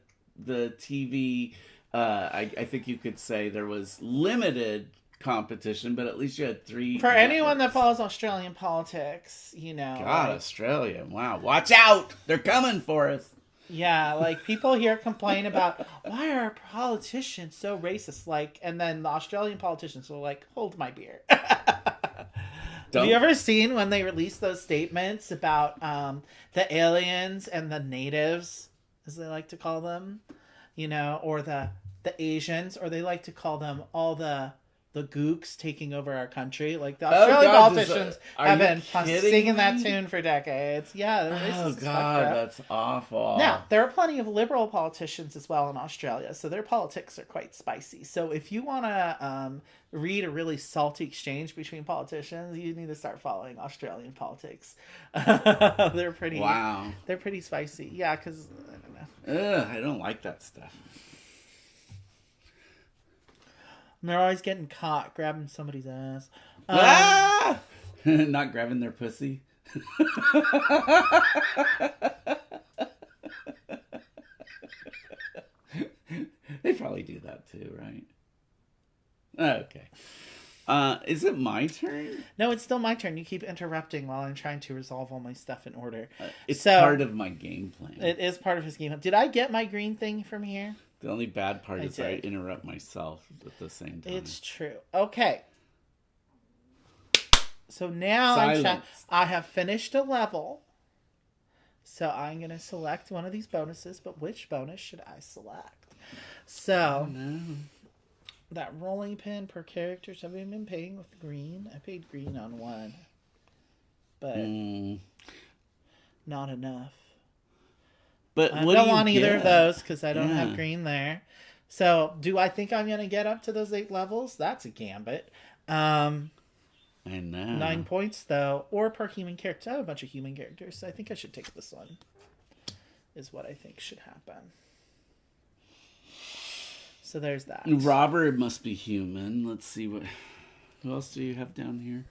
S2: TV. I think you could say there was limited competition, but at least you had 3
S1: For
S2: networks.
S1: anyone that follows Australian politics, you know.
S2: God, Australia. Wow. Watch out. They're coming for us.
S1: Yeah, like people here complain about why are politicians so racist? Like, and then the Australian politicians are like, hold my beer. Have you ever seen when they release those statements about the aliens and the natives, as they like to call them, you know, or the Asians, or they like to call them all the gooks taking over our country? Like the Australian politicians have been singing that tune for decades. Yeah, they're racist.
S2: Oh God, that's awful.
S1: Now, there are plenty of liberal politicians as well in Australia, so their politics are quite spicy. So if you want to read a really salty exchange between politicians, you need to start following Australian politics. They're pretty.
S2: Wow.
S1: They're pretty spicy. Yeah, because I don't know.
S2: I don't like that stuff.
S1: And they're always getting caught grabbing somebody's ass.
S2: Not grabbing their pussy. They probably do that too, right? Okay. Is it my turn?
S1: No, it's still my turn. You keep interrupting while I'm trying to resolve all my stuff in order.
S2: It's part of my game plan.
S1: It is part of his game plan. Did I get my green thing from here?
S2: The only bad part is I interrupt myself at the same time.
S1: It's true. Okay. So now I have finished a level. So I'm going to select one of these bonuses. But which bonus should I select? So that rolling pin per character. So I've been paying with green. I paid green on one. But not enough.
S2: But
S1: I
S2: what
S1: don't
S2: do you
S1: want either
S2: get?
S1: of those because I don't have green there. So do I think I'm going to get up to those 8 levels? That's a gambit.
S2: I know.
S1: 9 points, though. Or per human character. I have a bunch of human characters, so I think I should take this one. Is what I think should happen. So there's that.
S2: Robert must be human. Let's see what... Who else do you have down here?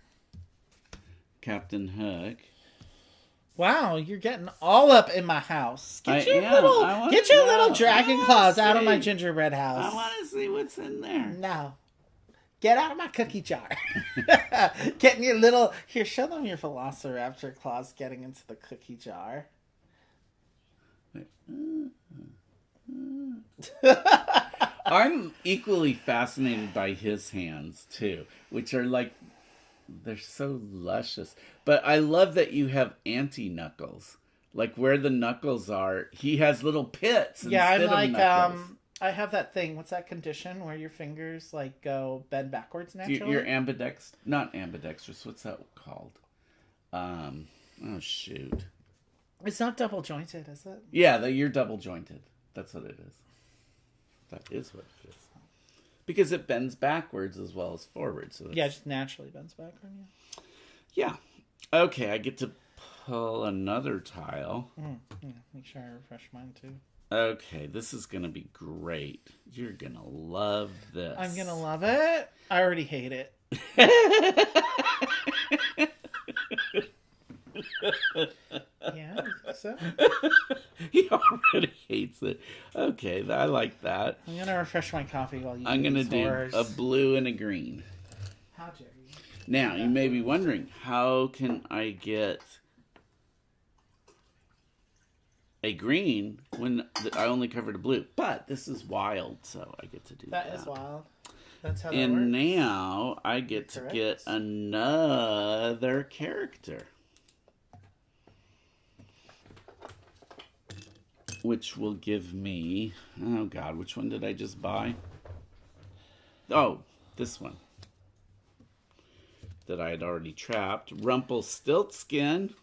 S2: Captain Hook.
S1: Wow, you're getting all up in my house. Get your
S2: little
S1: little dragon claws out of my gingerbread house.
S2: I want to see what's in there.
S1: No. Get out of my cookie jar. Getting your little... Here, show them your Velociraptor claws getting into the cookie jar.
S2: I'm equally fascinated by his hands, too, which are like They're so luscious. But I love that you have anti-knuckles. Like where the knuckles are, he has little pits
S1: Yeah, I'm
S2: instead of
S1: like,
S2: knuckles.
S1: I have that thing. What's that condition where your fingers like go bend backwards naturally?
S2: You're not ambidextrous. What's that called? Oh shoot.
S1: It's not double jointed, is it?
S2: Yeah, you're double jointed. That's what it is. That is what it is. Because it bends backwards as well as forwards. So
S1: yeah, it just naturally bends backward.
S2: Yeah. Okay, I get to pull another tile.
S1: Yeah, make sure I refresh mine too.
S2: Okay, this is going to be great. You're going to love this.
S1: I'm going to love it. I already hate it. Yeah, so
S2: He already hates it. Okay, I like that.
S1: I'm going to refresh my coffee while you
S2: I'm
S1: do
S2: going to do
S1: yours.
S2: a blue and a green.
S1: How dare you?
S2: Now, you may be wondering, how can I get a green when I only covered a blue? But this is wild, so I get to do that.
S1: That is wild. That's how that
S2: And
S1: works.
S2: now I get to get another character. Which will give me... Oh, God. Which one did I just buy? Oh, this one. That I had already trapped. Rumpelstiltskin.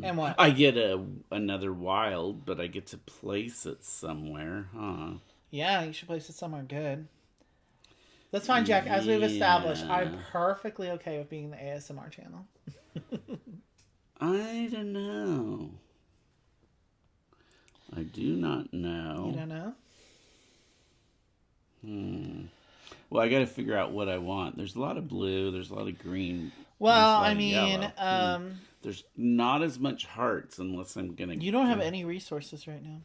S2: And
S1: what?
S2: I get another wild, but I get to place it somewhere, huh?
S1: Yeah, you should place it somewhere good. That's fine, Jack. As we've established, I'm perfectly okay with being the ASMR channel.
S2: I don't know. I do not know.
S1: You don't know?
S2: Well, I got to figure out what I want. There's a lot of blue. There's a lot of green.
S1: Well, I mean,
S2: there's not as much hearts unless I'm gonna.
S1: You don't have any resources right now.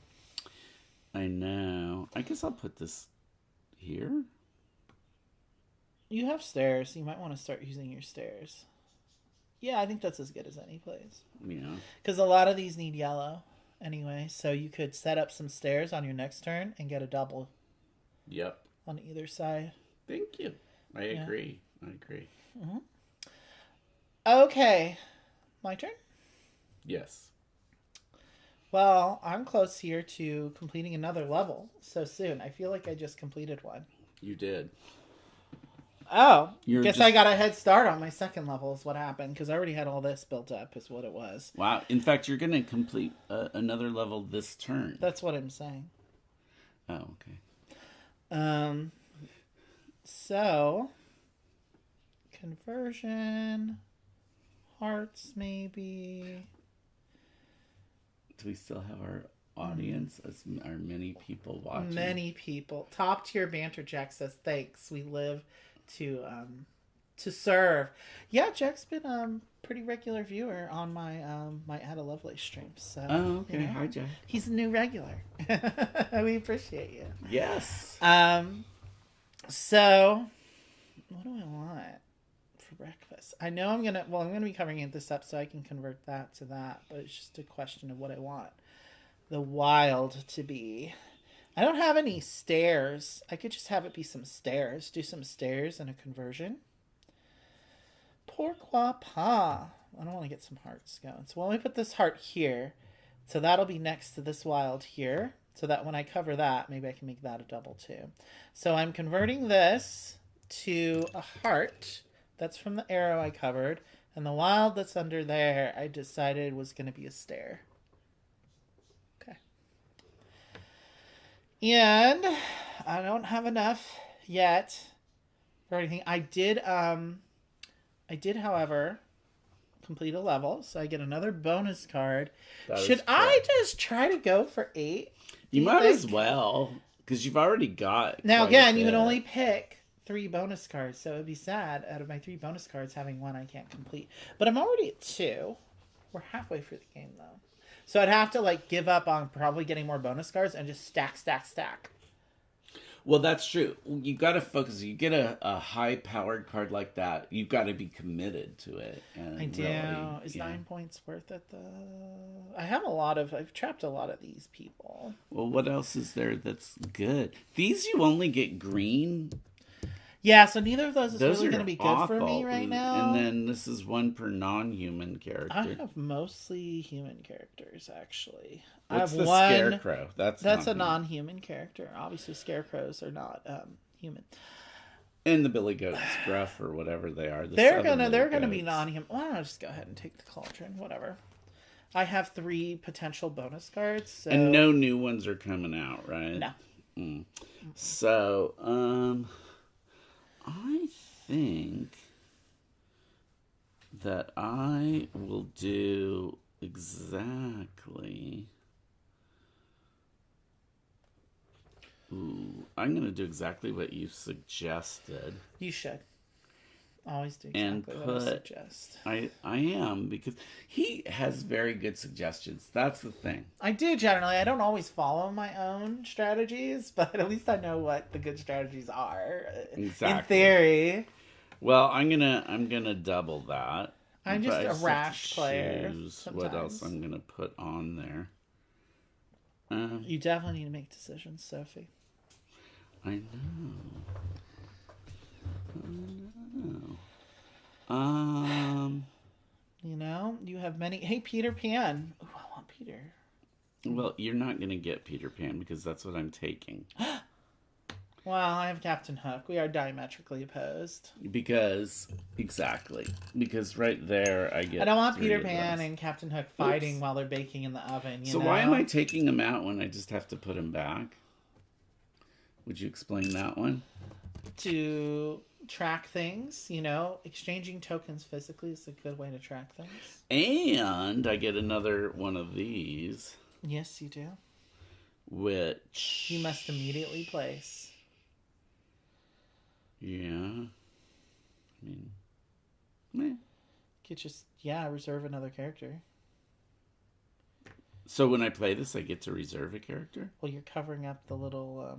S2: I know. I guess I'll put this here.
S1: You have stairs. You might want to start using your stairs. Yeah, I think that's as good as any place.
S2: Yeah.
S1: Because a lot of these need yellow anyway, so you could set up some stairs on your next turn and get a double.
S2: Yep.
S1: On either side.
S2: Thank you. I agree.
S1: Mm-hmm. Okay. My turn?
S2: Yes.
S1: Well, I'm close here to completing another level so soon. I feel like I just completed one.
S2: You did.
S1: Oh, guess I got a head start on my second level is what happened, because I already had all this built up is what it was.
S2: Wow. In fact, you're going to complete another level this turn.
S1: That's what I'm saying.
S2: Oh, okay.
S1: So, conversion, hearts maybe.
S2: Do we still have our audience? Are many people watching?
S1: Many people. Top tier banter. Jack says thanks. We live to serve. Yeah, Jack's been pretty regular viewer on my my Ada Lovelace streams. So,
S2: oh, okay. You know, hi, Jack.
S1: He's a new regular. We appreciate you.
S2: Yes.
S1: So, what do I want for breakfast? I know I'm gonna be covering this up so I can convert that to that, but it's just a question of what I want the wild to be. I don't have any stairs. I could just have it be some stairs. Do some stairs and a conversion. Pourquoi pas? I don't want to get some hearts going. So let me put this heart here. So that'll be next to this wild here. So that when I cover that, maybe I can make that a double too. So I'm converting this to a heart. That's from the arrow I covered. And the wild that's under there, I decided was going to be a stair. Okay. And I don't have enough yet for anything. I did, however, complete a level. So I get another bonus card. Should I just try to go for 8?
S2: You might as well, because you've already got.
S1: Now again, you would only pick 3 bonus cards, so it would be sad out of my 3 bonus cards having one I can't complete. But I'm already at 2. We're halfway through the game though, so I'd have to give up on probably getting more bonus cards and just stack.
S2: Well, that's true. You got to focus. You get a high-powered card like that, you've got to be committed to it. And
S1: I do.
S2: really,
S1: Is 9 points worth it, though? I've trapped a lot of these people.
S2: Well, what else is there that's good? These you only get green.
S1: Yeah, so neither of those is
S2: Those
S1: really
S2: are
S1: going to be good
S2: awful.
S1: for me right now.
S2: And then this is one per non-human character.
S1: I have mostly human characters, actually.
S2: What's
S1: I have
S2: the
S1: one
S2: Scarecrow? That's
S1: a non-human character. Obviously, scarecrows are not human.
S2: And the Billy Goat Scruff or whatever they are.
S1: They're gonna be non-human. Why don't I just go ahead and take the cauldron? Whatever. I have 3 potential bonus cards. So...
S2: And no new ones are coming out, right?
S1: No.
S2: So, I think that I will do exactly... Ooh, I'm going to do exactly what you suggested.
S1: You should. Always do exactly what I suggest.
S2: I am, because he has very good suggestions. That's the thing.
S1: I do generally. I don't always follow my own strategies, but at least I know what the good strategies are.
S2: Exactly.
S1: In theory.
S2: Well, I'm gonna double that.
S1: I'm just a rash player.
S2: What else I'm gonna put on there?
S1: You definitely need to make decisions, Sophie.
S2: I know.
S1: You know, you have many. Hey, Peter Pan. Ooh, I want Peter.
S2: Well, you're not gonna get Peter Pan because that's what I'm taking.
S1: Well, I have Captain Hook. We are diametrically opposed.
S2: Because right there I get.
S1: I don't want Peter Pan and Captain Hook fighting while they're baking in the oven. You know?
S2: Why am I taking them out when I just have to put them back? Would you explain that one?
S1: To track things, you know, exchanging tokens physically is a good way to track things.
S2: And I get another one of these.
S1: Yes, you do.
S2: Which
S1: you must immediately place.
S2: Yeah. I mean, meh.
S1: Could just, reserve another character.
S2: So when I play this, I get to reserve a character?
S1: Well, you're covering up the little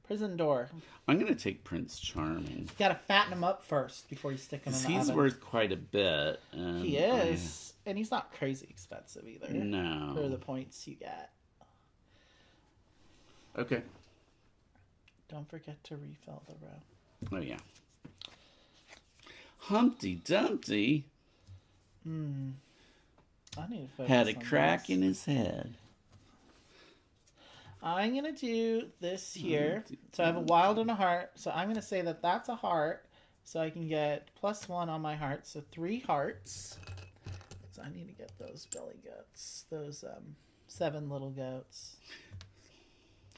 S1: prison door.
S2: I'm going to take Prince Charming.
S1: You got to fatten him up first before you stick him in the oven.
S2: He's worth quite a bit.
S1: He is. And he's not crazy expensive either.
S2: No.
S1: For the points you get.
S2: Okay.
S1: Don't forget to refill the row.
S2: Oh, yeah. Humpty Dumpty
S1: I need to focus
S2: had a
S1: on
S2: crack
S1: this.
S2: in his head.
S1: I'm going to do this here. So I have a wild and a heart. So I'm going to say that that's a heart. So I can get +1 on my heart. So 3 hearts. So I need to get those belly goats. Those 7 little goats.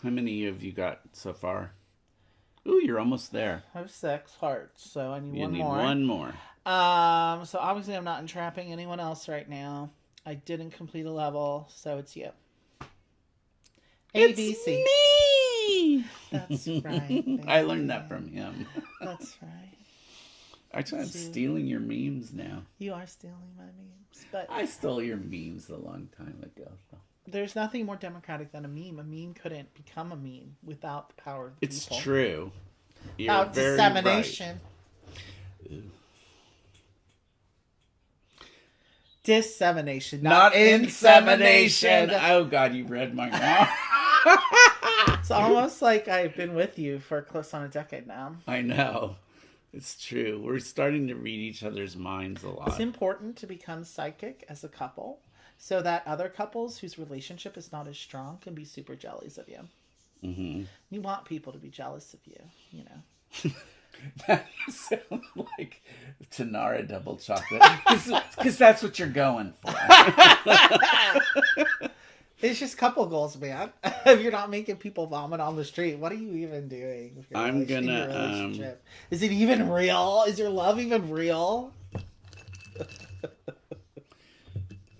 S2: How many have you got so far? Ooh, you're almost there.
S1: I have 6 hearts. So I need
S2: You
S1: one
S2: need
S1: more.
S2: one more.
S1: So obviously I'm not entrapping anyone else right now. I didn't complete a level. So it's you. ABC.
S2: It's me!
S1: That's right.
S2: I learned that from him.
S1: That's right.
S2: Actually, I'm stealing your memes now.
S1: You are stealing my memes. But
S2: I stole your memes a long time ago.
S1: there's nothing more democratic than a meme. A meme couldn't become a meme without the power of the
S2: It's
S1: people.
S2: true. You're
S1: About
S2: very
S1: dissemination.
S2: Right.
S1: Dissemination,
S2: Not
S1: insemination.
S2: Oh, God, you read my mind.
S1: It's almost like I've been with you for close on a decade now.
S2: I know. It's true. We're starting to read each other's minds a lot.
S1: It's important to become psychic as a couple so that other couples whose relationship is not as strong can be super jealous of you.
S2: Mm-hmm.
S1: You want people to be jealous of you, you know.
S2: That sounds like Tanara double chocolate. Because that's what you're going for.
S1: It's just couple goals, man. If you're not making people vomit on the street, what are you even doing? With your relationship? Is it even real? Is your love even real?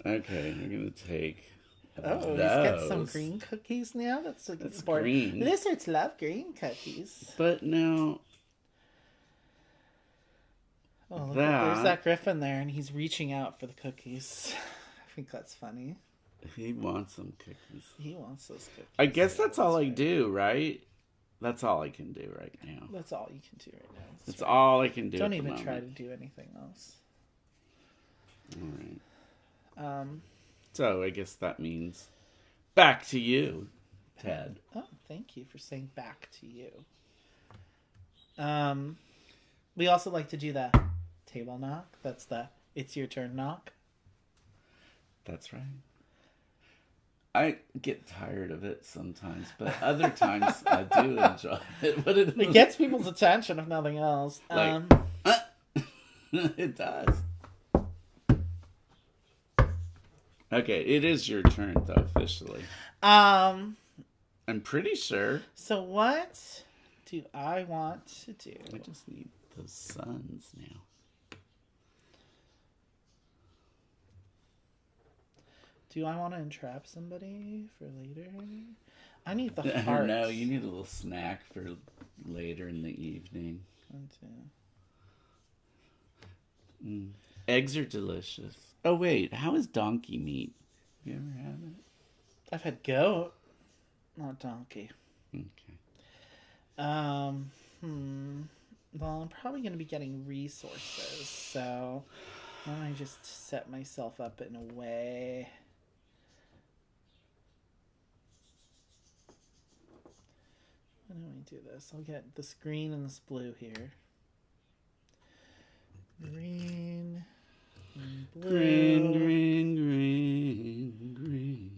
S2: Okay, I'm going to take
S1: those. He's got some green cookies now. That's important.
S2: Green.
S1: Lizards love green cookies.
S2: But now...
S1: Oh, look, there's that griffin there, and he's reaching out for the cookies. I think that's funny.
S2: He wants some cookies.
S1: He wants those cookies.
S2: I guess that's all I do, right? That's all I can do right now.
S1: That's all you can do right now.
S2: That's all I can do.
S1: Don't
S2: at the
S1: even try to
S2: moment.
S1: do anything else.
S2: All right. So I guess that means back to you, Ted.
S1: Oh, thank you for saying back to you. We also like to do the table knock. That's the it's your turn knock.
S2: That's right. I get tired of it sometimes, but other times I do enjoy it. But
S1: It gets people's attention, if nothing else.
S2: Like, it does. Okay, it is your turn though, officially. I'm pretty sure.
S1: So what do I want to do?
S2: I just need those suns now.
S1: Do I want to entrap somebody for later? I need the heart.
S2: No, you need a little snack for later in the evening. Eggs are delicious. Oh wait, how is donkey meat? Have you ever had it?
S1: I've had goat, not donkey.
S2: Okay.
S1: Well, I'm probably going to be getting resources, so why don't I just set myself up in a way? Why don't we do this? I'll get this green and this blue here. Green and blue.
S2: Green.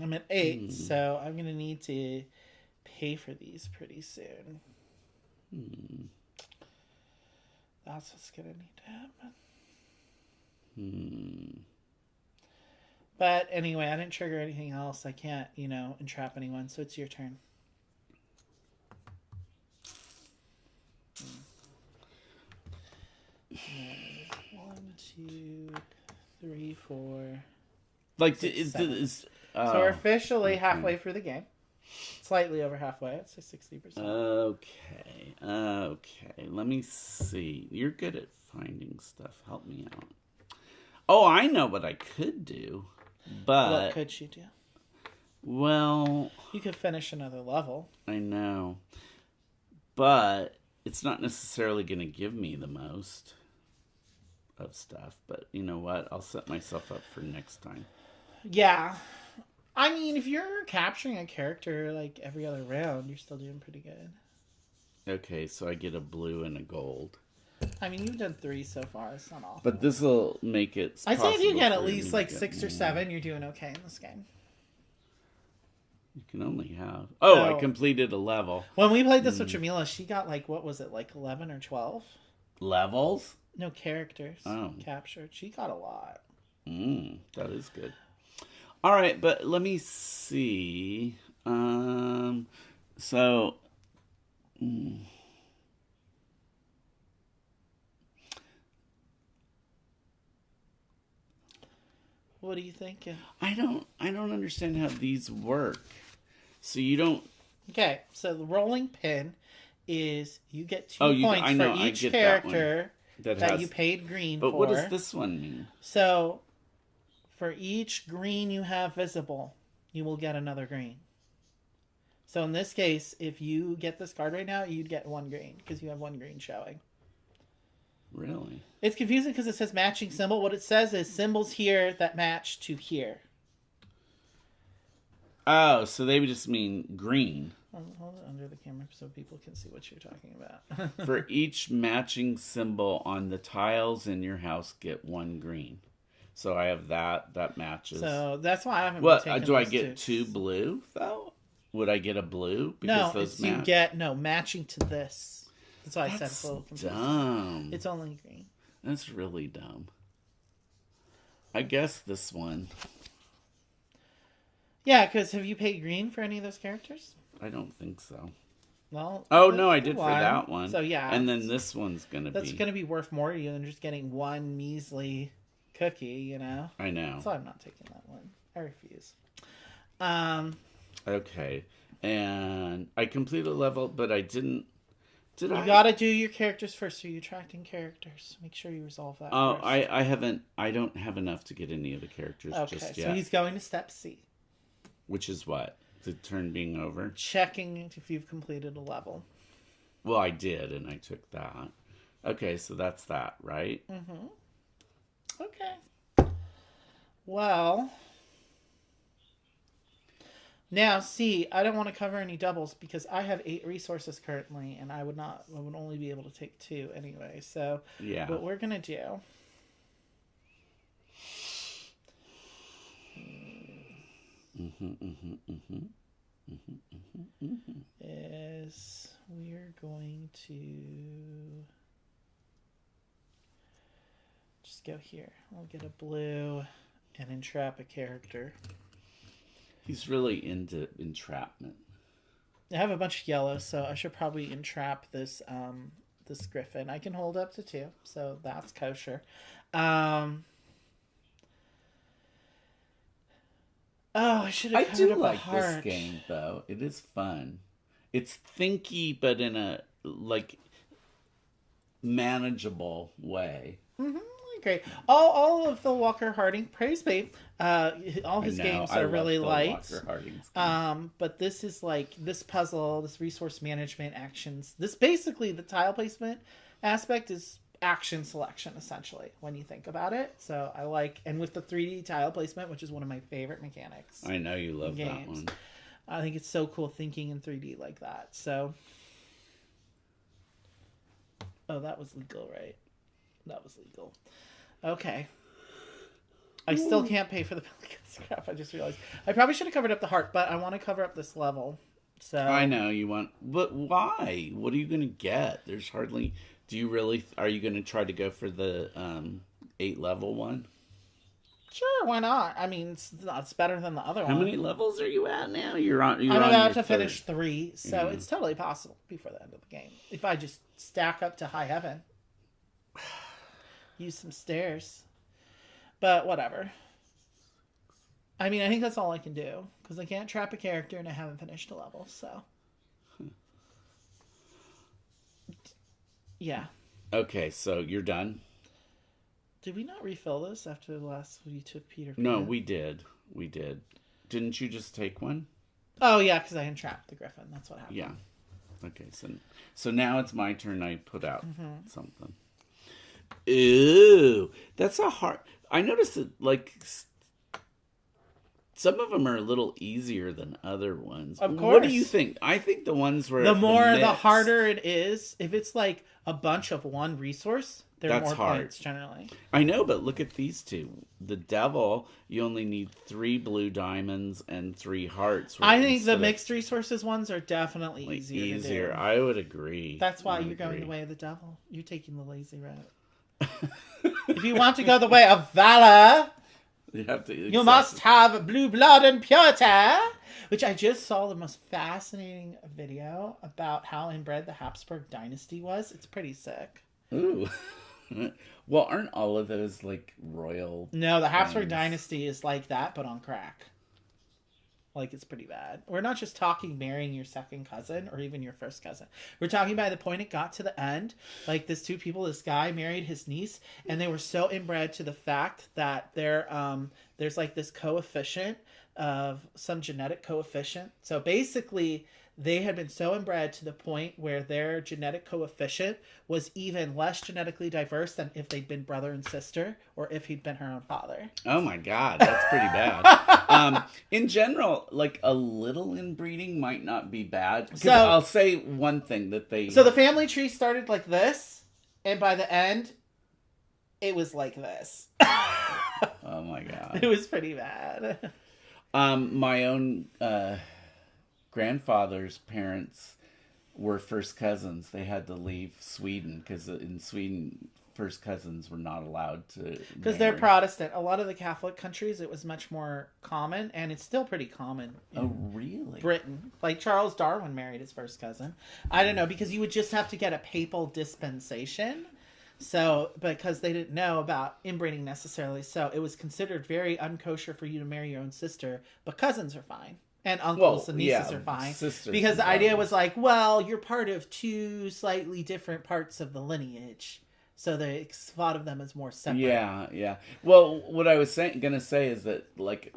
S1: I'm at 8, so I'm going to need to pay for these pretty soon. That's what's going to need to happen. But anyway, I didn't trigger anything else. I can't, entrap anyone, so it's your turn. One, two, three, four.
S2: Like,
S1: Six,
S2: so
S1: we're officially halfway through the game. Slightly over halfway. I'd say 60%.
S2: Okay. Let me see. You're good at finding stuff. Help me out. Oh, I know what I could do. But
S1: what could you do?
S2: Well,
S1: you could finish another level.
S2: I know. But it's not necessarily going to give me the most of stuff. But you know what? I'll set myself up for next time.
S1: Yeah. I mean, if you're capturing a character like every other round, you're still doing pretty good.
S2: Okay, so I get a blue and a gold.
S1: I mean, you've done 3 so far. It's not awful.
S2: But this will make it
S1: I'd say if you get at least like 6 or 7, you're doing okay in this game.
S2: You can only have... Oh, I completed a level.
S1: When we played this with Jamila, she got like, what was it, like 11 or 12?
S2: Levels?
S1: No, characters captured. She got a lot.
S2: That is good. All right, but let me see. So...
S1: What are you thinking?
S2: I don't understand how these work. So you don't...
S1: Okay, so the rolling pin is you get 2 points for each character that you paid green for.
S2: But what does this one mean?
S1: So for each green you have visible, you will get another green. So in this case, if you get this card right now, you'd get 1 green because you have 1 green showing.
S2: Really?
S1: It's confusing because it says matching symbol. What it says is symbols here that match to here.
S2: Oh, so they would just mean green.
S1: Hold it under the camera so people can see what you're talking about.
S2: For each matching symbol on the tiles in your house, get 1 green. So I have that matches.
S1: So that's why I haven't.
S2: What do I get? 2 blue though? Would I get a blue?
S1: Because no, you get matching to this. That's why I said it's a little confusing.
S2: Dumb.
S1: It's only green.
S2: That's really dumb. I guess this one.
S1: Yeah, because have you paid green for any of those characters?
S2: I don't think so.
S1: Well.
S2: Oh no, I did for that one.
S1: So yeah.
S2: And then this one's gonna
S1: that's gonna be worth more to you than just getting 1 measly cookie.
S2: I know.
S1: So I'm not taking that one. I refuse.
S2: Okay, and I completed a level, but I didn't.
S1: You gotta do your characters first. Are you attracting characters? Make sure you resolve that first.
S2: I haven't. I don't have enough to get any of the characters just yet.
S1: So he's going to step C.
S2: Which is what? The turn being over.
S1: checking if you've completed a level.
S2: Well, I did, and I took that. Okay, so that's that, right?
S1: Mm-hmm. Okay. Well, now see, I don't want to cover any doubles because I have 8 resources currently, and I would only be able to take 2 anyway. So,
S2: Yeah.
S1: what we're gonna do is we're going to just go here. I'll get a blue and entrap a character.
S2: He's really into entrapment.
S1: I have a bunch of yellow, so I should probably entrap this this griffin. I can hold up to 2, so that's kosher. Oh, I should have
S2: I
S1: covered
S2: do
S1: up
S2: like
S1: a heart.
S2: this game, though. It is fun. It's thinky, but in a, like, manageable way.
S1: Mm-hmm. Great. All of Phil Walker Harding, praise be. All his games are really light. But this is like this puzzle, this resource management actions. This basically the tile placement aspect is action selection essentially when you think about it. So I like, and with the 3D tile placement, which is one of my favorite mechanics.
S2: I know you love that one.
S1: I think it's so cool thinking in 3D like that. So, oh, that was legal, right? That was legal. Okay. I still can't pay for the crap. I just realized I probably should have covered up the heart, but I want to cover up this level. So
S2: I know you want, but why? What are you going to get? There's hardly. Do you really? Are you going to try to go for the 8 level one?
S1: Sure, why not? I mean, it's better than the other one.
S2: How many levels are you at now? I'm
S1: about to finish 3, so it's totally possible before the end of the game. If I just stack up to high heaven, use some stairs, but whatever. I mean, I think that's all I can do because I can't trap a character and I haven't finished a level. So, yeah.
S2: Okay, so you're done.
S1: Did we not refill this after the last you took Peter?
S2: No, we did. We did. Didn't you just take one?
S1: Oh yeah, because I entrapped the griffin. That's what happened.
S2: Yeah. Okay, so now it's my turn. I put out something. Ooh, that's a hard. I noticed that like some of them are a little easier than other ones.
S1: Of course.
S2: What do you think? I think the ones where
S1: the harder it is. If it's like a bunch of one resource, there are more points generally.
S2: I know, but look at these two. The devil, you only need 3 blue diamonds and 3 hearts.
S1: I think the mixed resources ones are definitely easier. To do.
S2: I would agree.
S1: That's why you're going the way of the devil. You're taking the lazy route. If you want to go the way of valor, you must have blue blood and purity. Which I just saw the most fascinating video about how inbred the Habsburg dynasty was. It's pretty sick.
S2: Ooh. Well, aren't all of those like royal?
S1: No, the Habsburg dynasty is like that, but on crack. Like, it's pretty bad. We're not just talking marrying your second cousin or even your first cousin. We're talking by the point it got to the end. Like, this guy married his niece, and they were so inbred to the fact that there's like this coefficient of some genetic coefficient. So basically, they had been so inbred to the point where their genetic coefficient was even less genetically diverse than if they'd been brother and sister or if he'd been her own father.
S2: Oh my God, that's pretty bad. In general, like a little inbreeding might not be bad. So I'll say one thing that So
S1: the family tree started like this, and by the end, it was like this.
S2: Oh my God.
S1: It was pretty bad.
S2: My own grandfather's parents were first cousins. They had to leave Sweden because in Sweden, first cousins were not allowed to.
S1: Because they're Protestant. A lot of the Catholic countries, it was much more common, and it's still pretty common.
S2: Oh, really?
S1: Britain. Like Charles Darwin married his first cousin. I don't know, because you would just have to get a papal dispensation. So, because they didn't know about inbreeding necessarily, so it was considered very unkosher for you to marry your own sister, but cousins are fine. And uncles and nieces are fine. Because the idea was like, well, you're part of 2 slightly different parts of the lineage. So they thought of them as more separate.
S2: Yeah, yeah. Well, what I was going to say is that, like,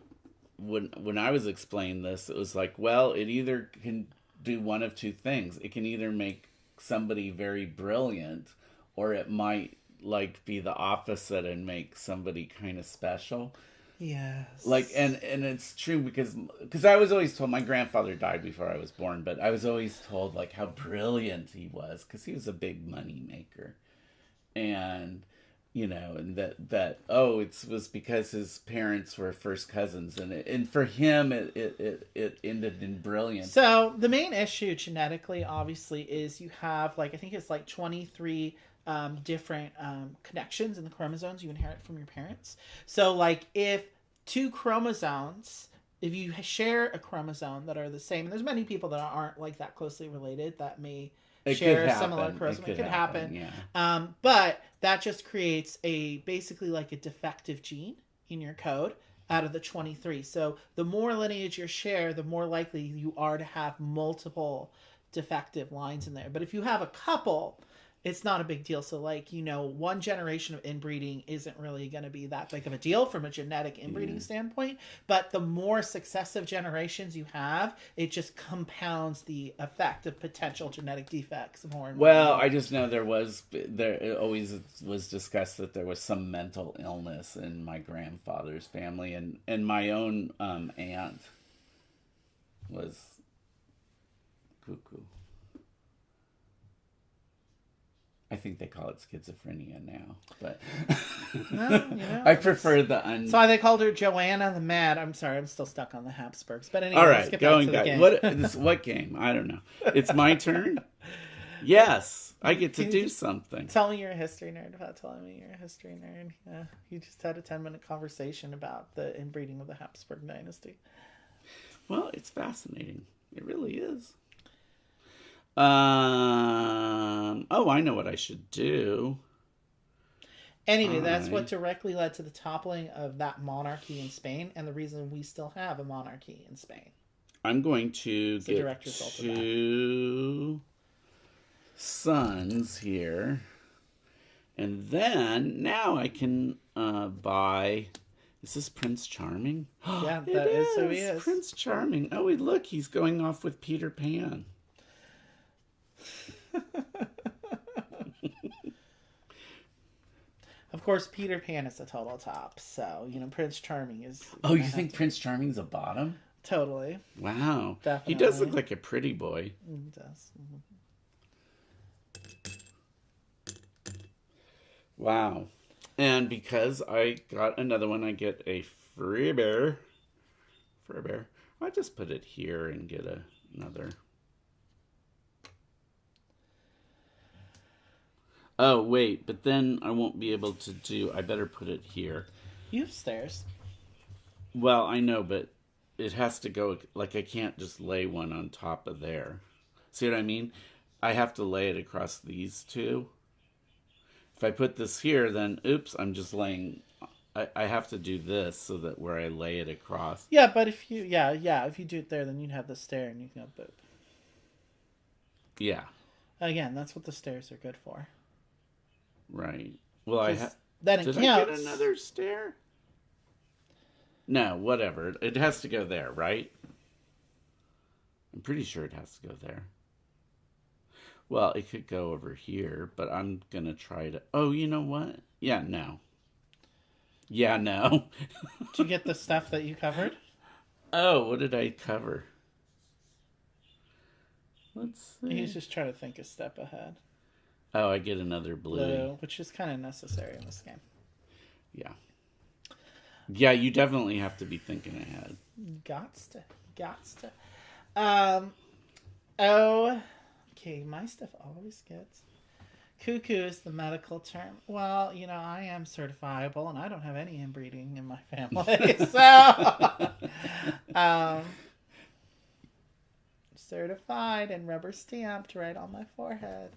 S2: when I was explaining this, it was like, well, it either can do one of two things. It can either make somebody very brilliant, or it might like be the opposite and make somebody kind of special.
S1: Yes.
S2: Like, and it's true because I was always told, my grandfather died before I was born, but I was always told like how brilliant he was because he was a big money maker, and and that it was because his parents were first cousins, and for him it ended in brilliance.
S1: So the main issue genetically, obviously, is you have I think it's 23 different connections in the chromosomes you inherit from your parents. So if two chromosomes, if you share a chromosome that are the same, and there's many people that aren't that closely related that may share a similar chromosome. It could happen.
S2: Yeah.
S1: But that just creates basically a defective gene in your code out of the 23. So the more lineage you share, the more likely you are to have multiple defective lines in there. But if you have a couple, it's not a big deal. So one generation of inbreeding isn't really going to be that big of a deal from a genetic inbreeding standpoint. But the more successive generations you have, it just compounds the effect of potential genetic defects more and more.
S2: Well, I just know it always was discussed that there was some mental illness in my grandfather's family, and my own aunt was cuckoo. I think they call it schizophrenia now, but I prefer the
S1: That's why they called her Joanna the Mad. I'm sorry, I'm still stuck on the Habsburgs. But anyway,
S2: all right,
S1: let's get
S2: going
S1: back to
S2: back.
S1: the game.
S2: What game? I don't know. It's my turn. Yes, I get to do something.
S1: Tell me you're a history nerd without telling me you're a history nerd. Yeah, you just had a 10-minute conversation about the inbreeding of the Habsburg dynasty.
S2: Well, it's fascinating. It really is. I know what I should do.
S1: Anyway, that's what directly led to the toppling of that monarchy in Spain, and the reason we still have a monarchy in Spain.
S2: I'm going to get two sons here, and then now I can buy. Is this Prince Charming?
S1: Yeah, that is who he is.
S2: Prince Charming. Oh, wait, look, he's going off with Peter Pan.
S1: Of course, Peter Pan is the total top, so Prince Charming is.
S2: Oh, you think Prince Charming's a bottom?
S1: Totally.
S2: Wow,
S1: Definitely.
S2: He does look like a pretty boy.
S1: He does. Mm-hmm.
S2: Wow, and because I got another one, I get a free bear. I just put it here and get another. Oh, wait, but then I won't be able to do... I better put it here.
S1: You have stairs.
S2: Well, I know, but it has to go... I can't just lay one on top of there. See what I mean? I have to lay it across these two. If I put this here, then, oops, I'm just laying... I have to do this so that where I lay it across.
S1: Yeah, but if you... if you do it there, then you'd have the stair and you can have boop.
S2: Yeah.
S1: Again, that's what the stairs are good for.
S2: Right. Well,
S1: then it
S2: did
S1: counts.
S2: I get another stair? No, whatever. It has to go there, right? I'm pretty sure it has to go there. Well, it could go over here, but I'm going to try to... Oh, you know what? Yeah, no. Yeah, no.
S1: Did you get the stuff that you covered?
S2: Oh, what did I cover? Let's see.
S1: He's just trying to think a step ahead.
S2: Oh, I get another blue.
S1: Which is kind of necessary in this game.
S2: Yeah. Yeah, you definitely have to be thinking ahead.
S1: Gots to. Okay, my stuff always gets... Cuckoo is the medical term. Well, I am certifiable, and I don't have any inbreeding in my family, so... certified and rubber stamped right on my forehead.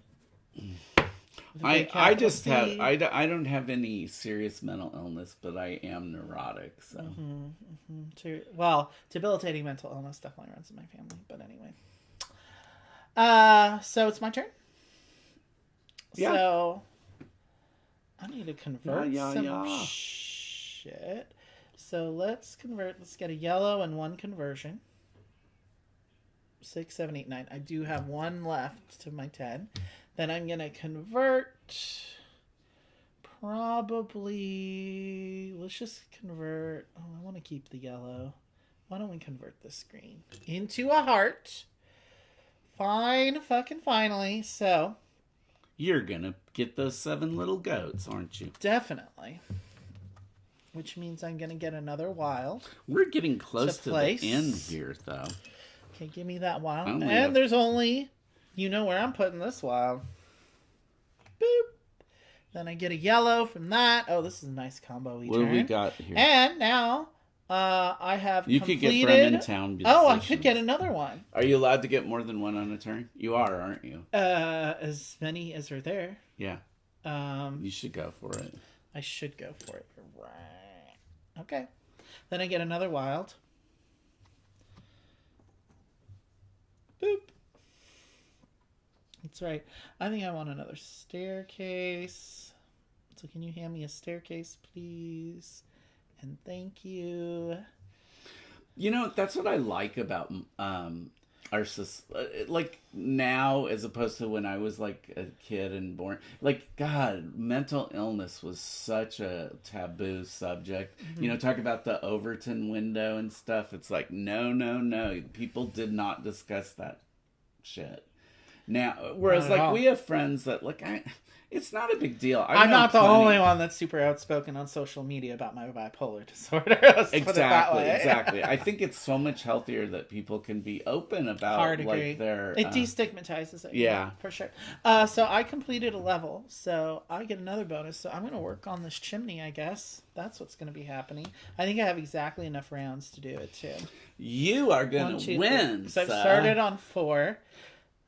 S2: I just have I don't have any serious mental illness, but I am neurotic. So
S1: well, debilitating mental illness definitely runs in my family. But anyway, so it's my turn. Yeah. So I need to convert some shit. So let's convert. Let's get a yellow and one conversion. 6, 7, 8, 9. I do have one left to my 10. Then I'm going to convert. Probably. Let's just convert. Oh, I want to keep the yellow. Why don't we convert this green into a heart? Fine, fucking finally. So.
S2: You're going to get those 7 little goats, aren't you?
S1: Definitely. Which means I'm going to get another wild.
S2: We're getting close to the end here, though.
S1: Okay, give me that wild. And there's only, you know where I'm putting this wild. Boop. Then I get a yellow from that. Oh, this is a nice combo.
S2: What do we got here?
S1: And now I have
S2: You
S1: completed...
S2: could get Brementown.
S1: Oh, I could get another one.
S2: Are you allowed to get more than one on a turn? You are, aren't you?
S1: As many as are there.
S2: Yeah. You should go for it.
S1: I should go for it. Right. Okay. Then I get another wild. Boop. That's right. I think I want another staircase. So can you hand me a staircase, please? And thank you.
S2: You know, that's what I like about our like now as opposed to when I was like a kid and born. Like, God, mental illness was such a taboo subject. Mm-hmm. You know, talk about the Overton window and stuff. It's like, no. People did not discuss that shit. Now, whereas like we have friends that like it's not a big deal.
S1: I'm not the only one that's super outspoken on social media about my bipolar disorder. Let's put it that way.
S2: Exactly. I think it's so much healthier that people can be open about like their.
S1: It destigmatizes it.
S2: Yeah,
S1: for sure. So I completed a level, so I get another bonus. So I'm going to work on this chimney. I guess that's what's going to be happening. I think I have exactly enough rounds to do it too.
S2: You are going to win.
S1: So I've started on 4.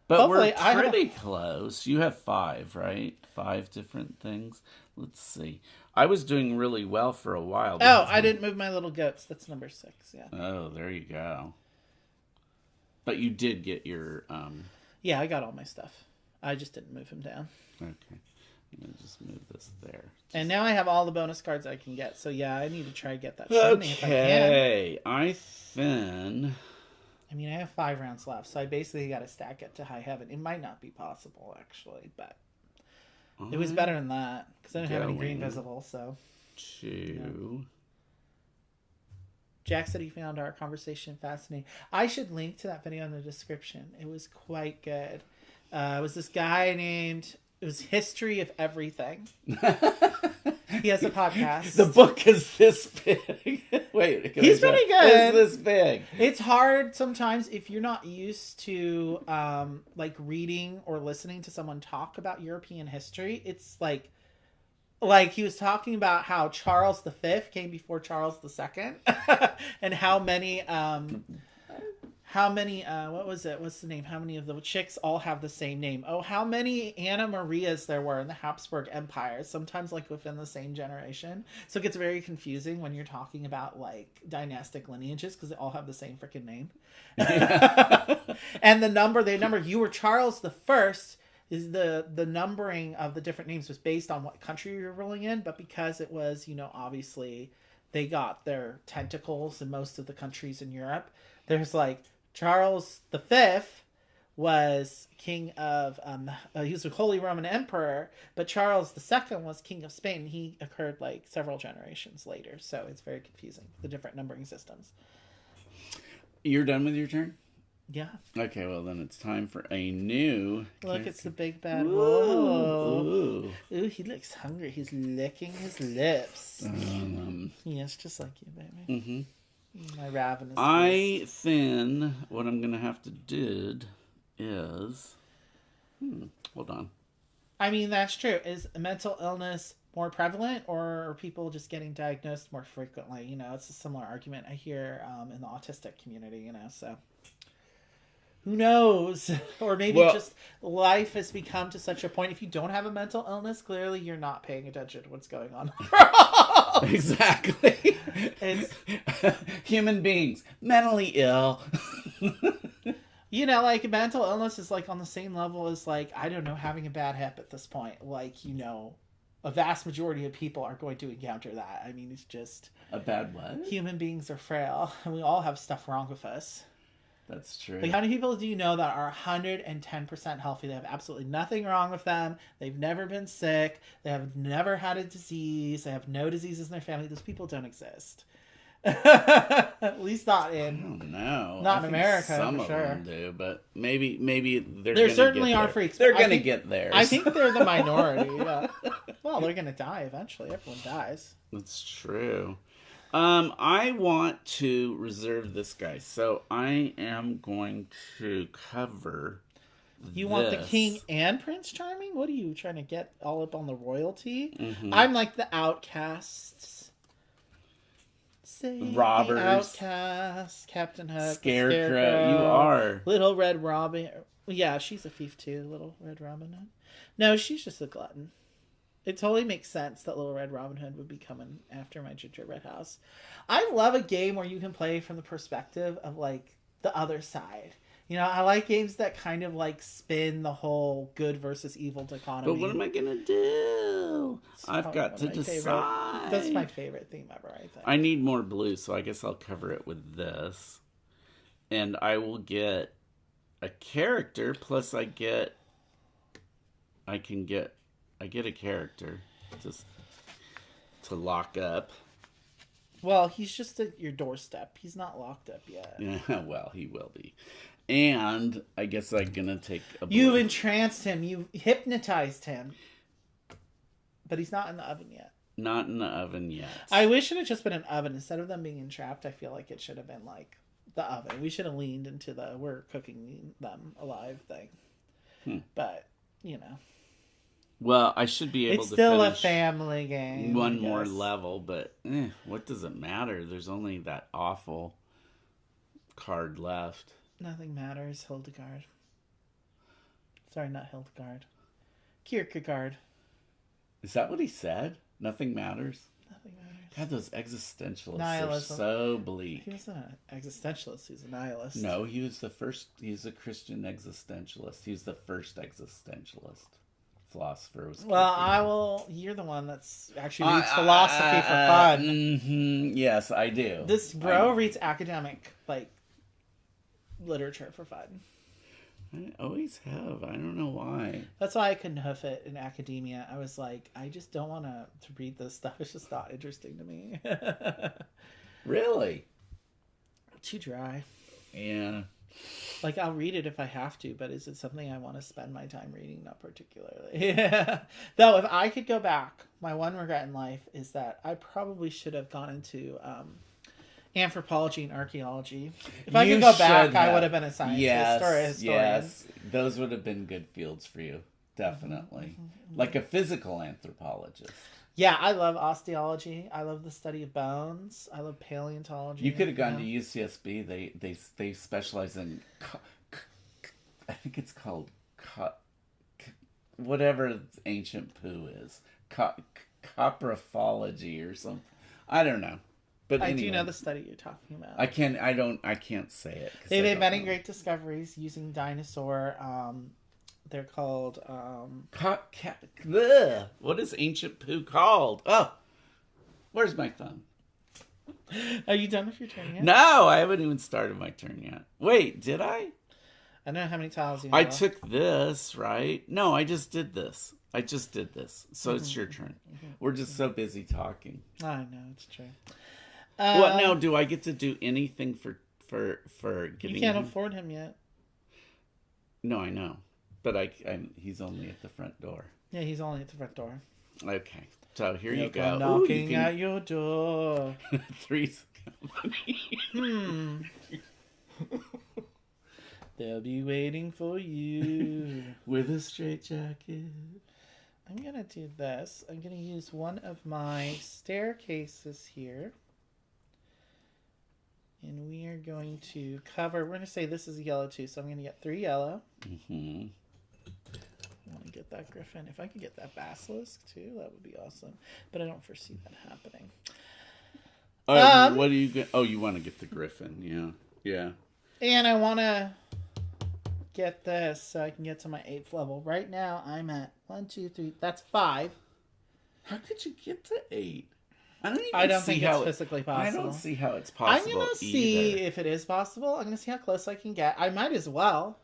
S2: But hopefully, we're pretty close. You have 5, right? 5 different things. Let's see. I was doing really well for a while.
S1: Oh, I didn't move my little goats. That's number 6, yeah.
S2: Oh, there you go. But you did get your...
S1: Yeah, I got all my stuff. I just didn't move him down.
S2: Okay. I'm going to just move this there.
S1: And now I have all the bonus cards I can get. So, yeah, I need to try to get that chimney if I can.
S2: Okay.
S1: I mean, I have 5 rounds left, so I basically got to stack it to high heaven. It might not be possible, actually, but it was better than that, because I didn't have any green visible, so.
S2: 2. Yeah.
S1: Jack said he found our conversation fascinating. I should link to that video in the description. It was quite good. It was this guy named... It was History of Everything. He has a podcast.
S2: The book is this big. Wait,
S1: he's pretty good.
S2: It's this big.
S1: It's hard sometimes if you're not used to like reading or listening to someone talk about European history. It's like he was talking about how Charles V came before Charles II, and how many what was it? What's the name? How many of the chicks all have the same name? Oh, how many Anna Marias there were in the Habsburg Empire, sometimes like within the same generation. So it gets very confusing when you're talking about like dynastic lineages because they all have the same freaking name. And they number you were Charles the First. Is the numbering of the different names was based on what country you're ruling in, but because it was, obviously they got their tentacles in most of the countries in Europe. There's like Charles V was king of, he was a Holy Roman Emperor, but Charles II was king of Spain. He occurred like several generations later, so it's very confusing, the different numbering systems.
S2: You're done with your turn?
S1: Yeah.
S2: Okay, well then it's time for a new...
S1: Look, it's the big bad wolf. Ooh, he looks hungry. He's licking his lips. Yes, just like you, baby. Mm-hmm. My ravenous
S2: what I'm going to have to do is... hold on.
S1: I mean, that's true. Is mental illness more prevalent, or are people just getting diagnosed more frequently? It's a similar argument I hear in the autistic community, so... Who knows? Or maybe just life has become to such a point. If you don't have a mental illness, clearly you're not paying attention to what's going on.
S2: Exactly. It's human beings mentally ill.
S1: Like mental illness is like on the same level as like, I don't know, having a bad hip at this point. Like, a vast majority of people are going to encounter that. I mean, it's just...
S2: A bad what?
S1: Human beings are frail, and we all have stuff wrong with us.
S2: That's true.
S1: Like, how many people do you know that are 110% healthy? They have absolutely nothing wrong with them. They've never been sick. They have never had a disease. They have no diseases in their family. Those people don't exist. At least not in...
S2: I don't know.
S1: Not in America,
S2: some
S1: for
S2: of
S1: sure.
S2: them do, but maybe
S1: There certainly are freaks.
S2: They're going to get theirs.
S1: I think they're the minority. Yeah. Well, they're going to die eventually. Everyone dies.
S2: That's true. I want to reserve this guy, so I am going to cover.
S1: You want the king and Prince Charming? What are you trying to get all up on the royalty?
S2: Mm-hmm.
S1: I'm like the outcasts.
S2: Robbers.
S1: The outcast, Captain Hook,
S2: Scarecrow. You are.
S1: Little Red Robin. Yeah, she's a thief too, Little Red Robin Hood. No, she's just a glutton. It totally makes sense that Little Red Robin Hood would be coming after my Gingerbread House. I love a game where you can play from the perspective of, like, the other side. You know, I like games that kind of, like, spin the whole good versus evil dichotomy.
S2: But what am I going to do? I've got to decide.
S1: That's my favorite theme ever, I think.
S2: I need more blue, so I guess I'll cover it with this. And I will get a character, plus I get a character just to lock up.
S1: Well, he's just at your doorstep. He's not locked up yet.
S2: Yeah, well, he will be. And I guess I'm going to take a blue.
S1: You entranced him. You hypnotized him. But he's not in the oven yet.
S2: Not in the oven yet.
S1: I wish it had just been an oven. Instead of them being entrapped, I feel like it should have been like the oven. We should have leaned into the we're cooking them alive thing. But, you know.
S2: Well, I should be able
S1: it's
S2: to
S1: still
S2: finish
S1: a family game.
S2: one more level, but what does it matter? There's only that awful card left.
S1: Nothing matters, Hildegard. Sorry, not Hildegard. Kierkegaard.
S2: Is that what he said? Nothing matters?
S1: Nothing matters.
S2: God, those existentialists
S1: Nihilism.
S2: are so bleak.
S1: He wasn't an existentialist, he was a nihilist.
S2: No, he was the first, he's a Christian existentialist. He was the first existentialist. Philosopher was
S1: you're the one that's actually reads philosophy for fun.
S2: Yes, I do.
S1: This bro reads academic, like, literature for fun.
S2: I always have. I don't know why.
S1: That's why I couldn't hoof it in academia. I was like, I just don't want to read this stuff. It's just not interesting to me.
S2: Really?
S1: Too dry.
S2: Yeah.
S1: Like, I'll read it if I have to, but is it something I want to spend my time reading? Not particularly. Yeah. Though, if I could go back, my one regret in life is that I probably should have gone into anthropology and archaeology. If I could go back, I would have been a scientist or a historian.
S2: Yes, those would have been good fields for you. Definitely. Like a physical anthropologist.
S1: Yeah, I love osteology. I love the study of bones. I love paleontology.
S2: You could have gone to UCSB. They specialize in, I think it's called, whatever ancient poo is. Coprophology or something. I don't know. But
S1: I
S2: anyway,
S1: do know the study you're talking about.
S2: I can't say it.
S1: They made many great discoveries using dinosaur. They're called.
S2: What is ancient poo called? Oh, where's my phone?
S1: Are you done with your turn yet?
S2: No, I haven't even started my turn yet. Wait, did I?
S1: I don't know how many tiles you have.
S2: I took this, right? No, I just did this. So it's your turn. We're just so busy talking.
S1: I know, it's true.
S2: What now? Do I get to do anything for getting?
S1: You can't afford him yet.
S2: No, I know, but he's only at the front door.
S1: Yeah, he's only at the front door.
S2: Okay, so here you go.
S1: Knocking at your door.
S2: Three's Company.
S1: They'll be waiting for you
S2: with a straitjacket.
S1: I'm gonna do this. I'm gonna use one of my staircases here. And we are going to cover... We're going to say this is a yellow too, so I'm going to get 3 yellow.
S2: Mm-hmm.
S1: I want to get that griffin. If I could get that basilisk too, that would be awesome. But I don't foresee that happening.
S2: What do you get? Oh, you want to get the griffin. Yeah.
S1: And I want to get this so I can get to my 8th level. Right now, I'm at 1, 2, 3... That's 5.
S2: How could you get to 8? I don't even
S1: I don't
S2: see
S1: think
S2: how
S1: it's physically possible.
S2: I don't see how it's
S1: I'm
S2: possible
S1: gonna see
S2: either.
S1: if it is possible. I'm gonna see how close I can get. I might as well.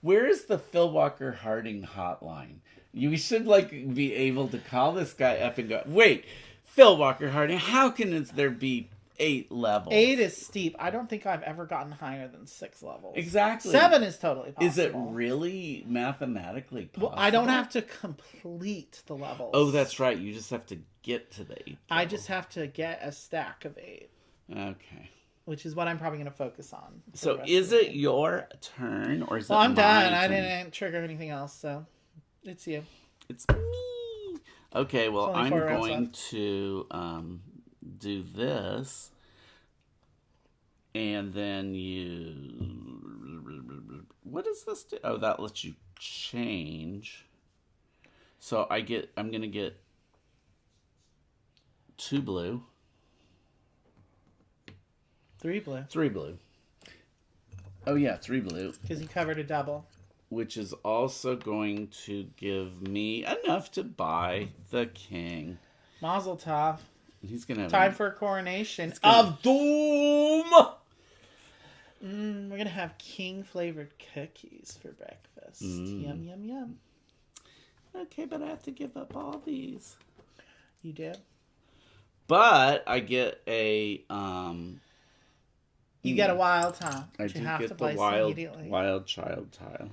S2: Where is the Phil Walker Harding hotline? You should like be able to call this guy up and go, wait, Phil Walker Harding, how can there be 8 levels?
S1: 8 is steep. I don't think I've ever gotten higher than 6 levels.
S2: Exactly.
S1: 7 is totally possible.
S2: Is it really mathematically possible?
S1: Well, I don't have to complete the levels.
S2: Oh, that's right. You just have to get to the 8th
S1: I
S2: level.
S1: just have to get a stack of 8.
S2: Okay.
S1: Which is what I'm probably going to focus on.
S2: So is it your turn or is it
S1: I'm
S2: my
S1: done.
S2: turn?
S1: I didn't trigger anything else, so it's you.
S2: It's me. Okay, well,
S1: It's only
S2: I'm
S1: 4 rounds
S2: going
S1: left.
S2: to do this. And then what does this do? Oh, that lets you change. So I'm going to get 2 blue.
S1: 3 blue.
S2: 3 blue. Oh, yeah, 3 blue.
S1: Because you covered a double.
S2: Which is also going to give me enough to buy the king.
S1: Mazel tov.
S2: He's going to have
S1: Time for a coronation
S2: gonna-
S1: of doom. We're going to have king-flavored cookies for breakfast. Yum, yum, yum.
S2: Okay, but I have to give up all these.
S1: You did?
S2: But I get a
S1: You get a wild tile.
S2: I
S1: Which
S2: do
S1: you have
S2: get
S1: to
S2: the
S1: place immediately.
S2: wild child tile.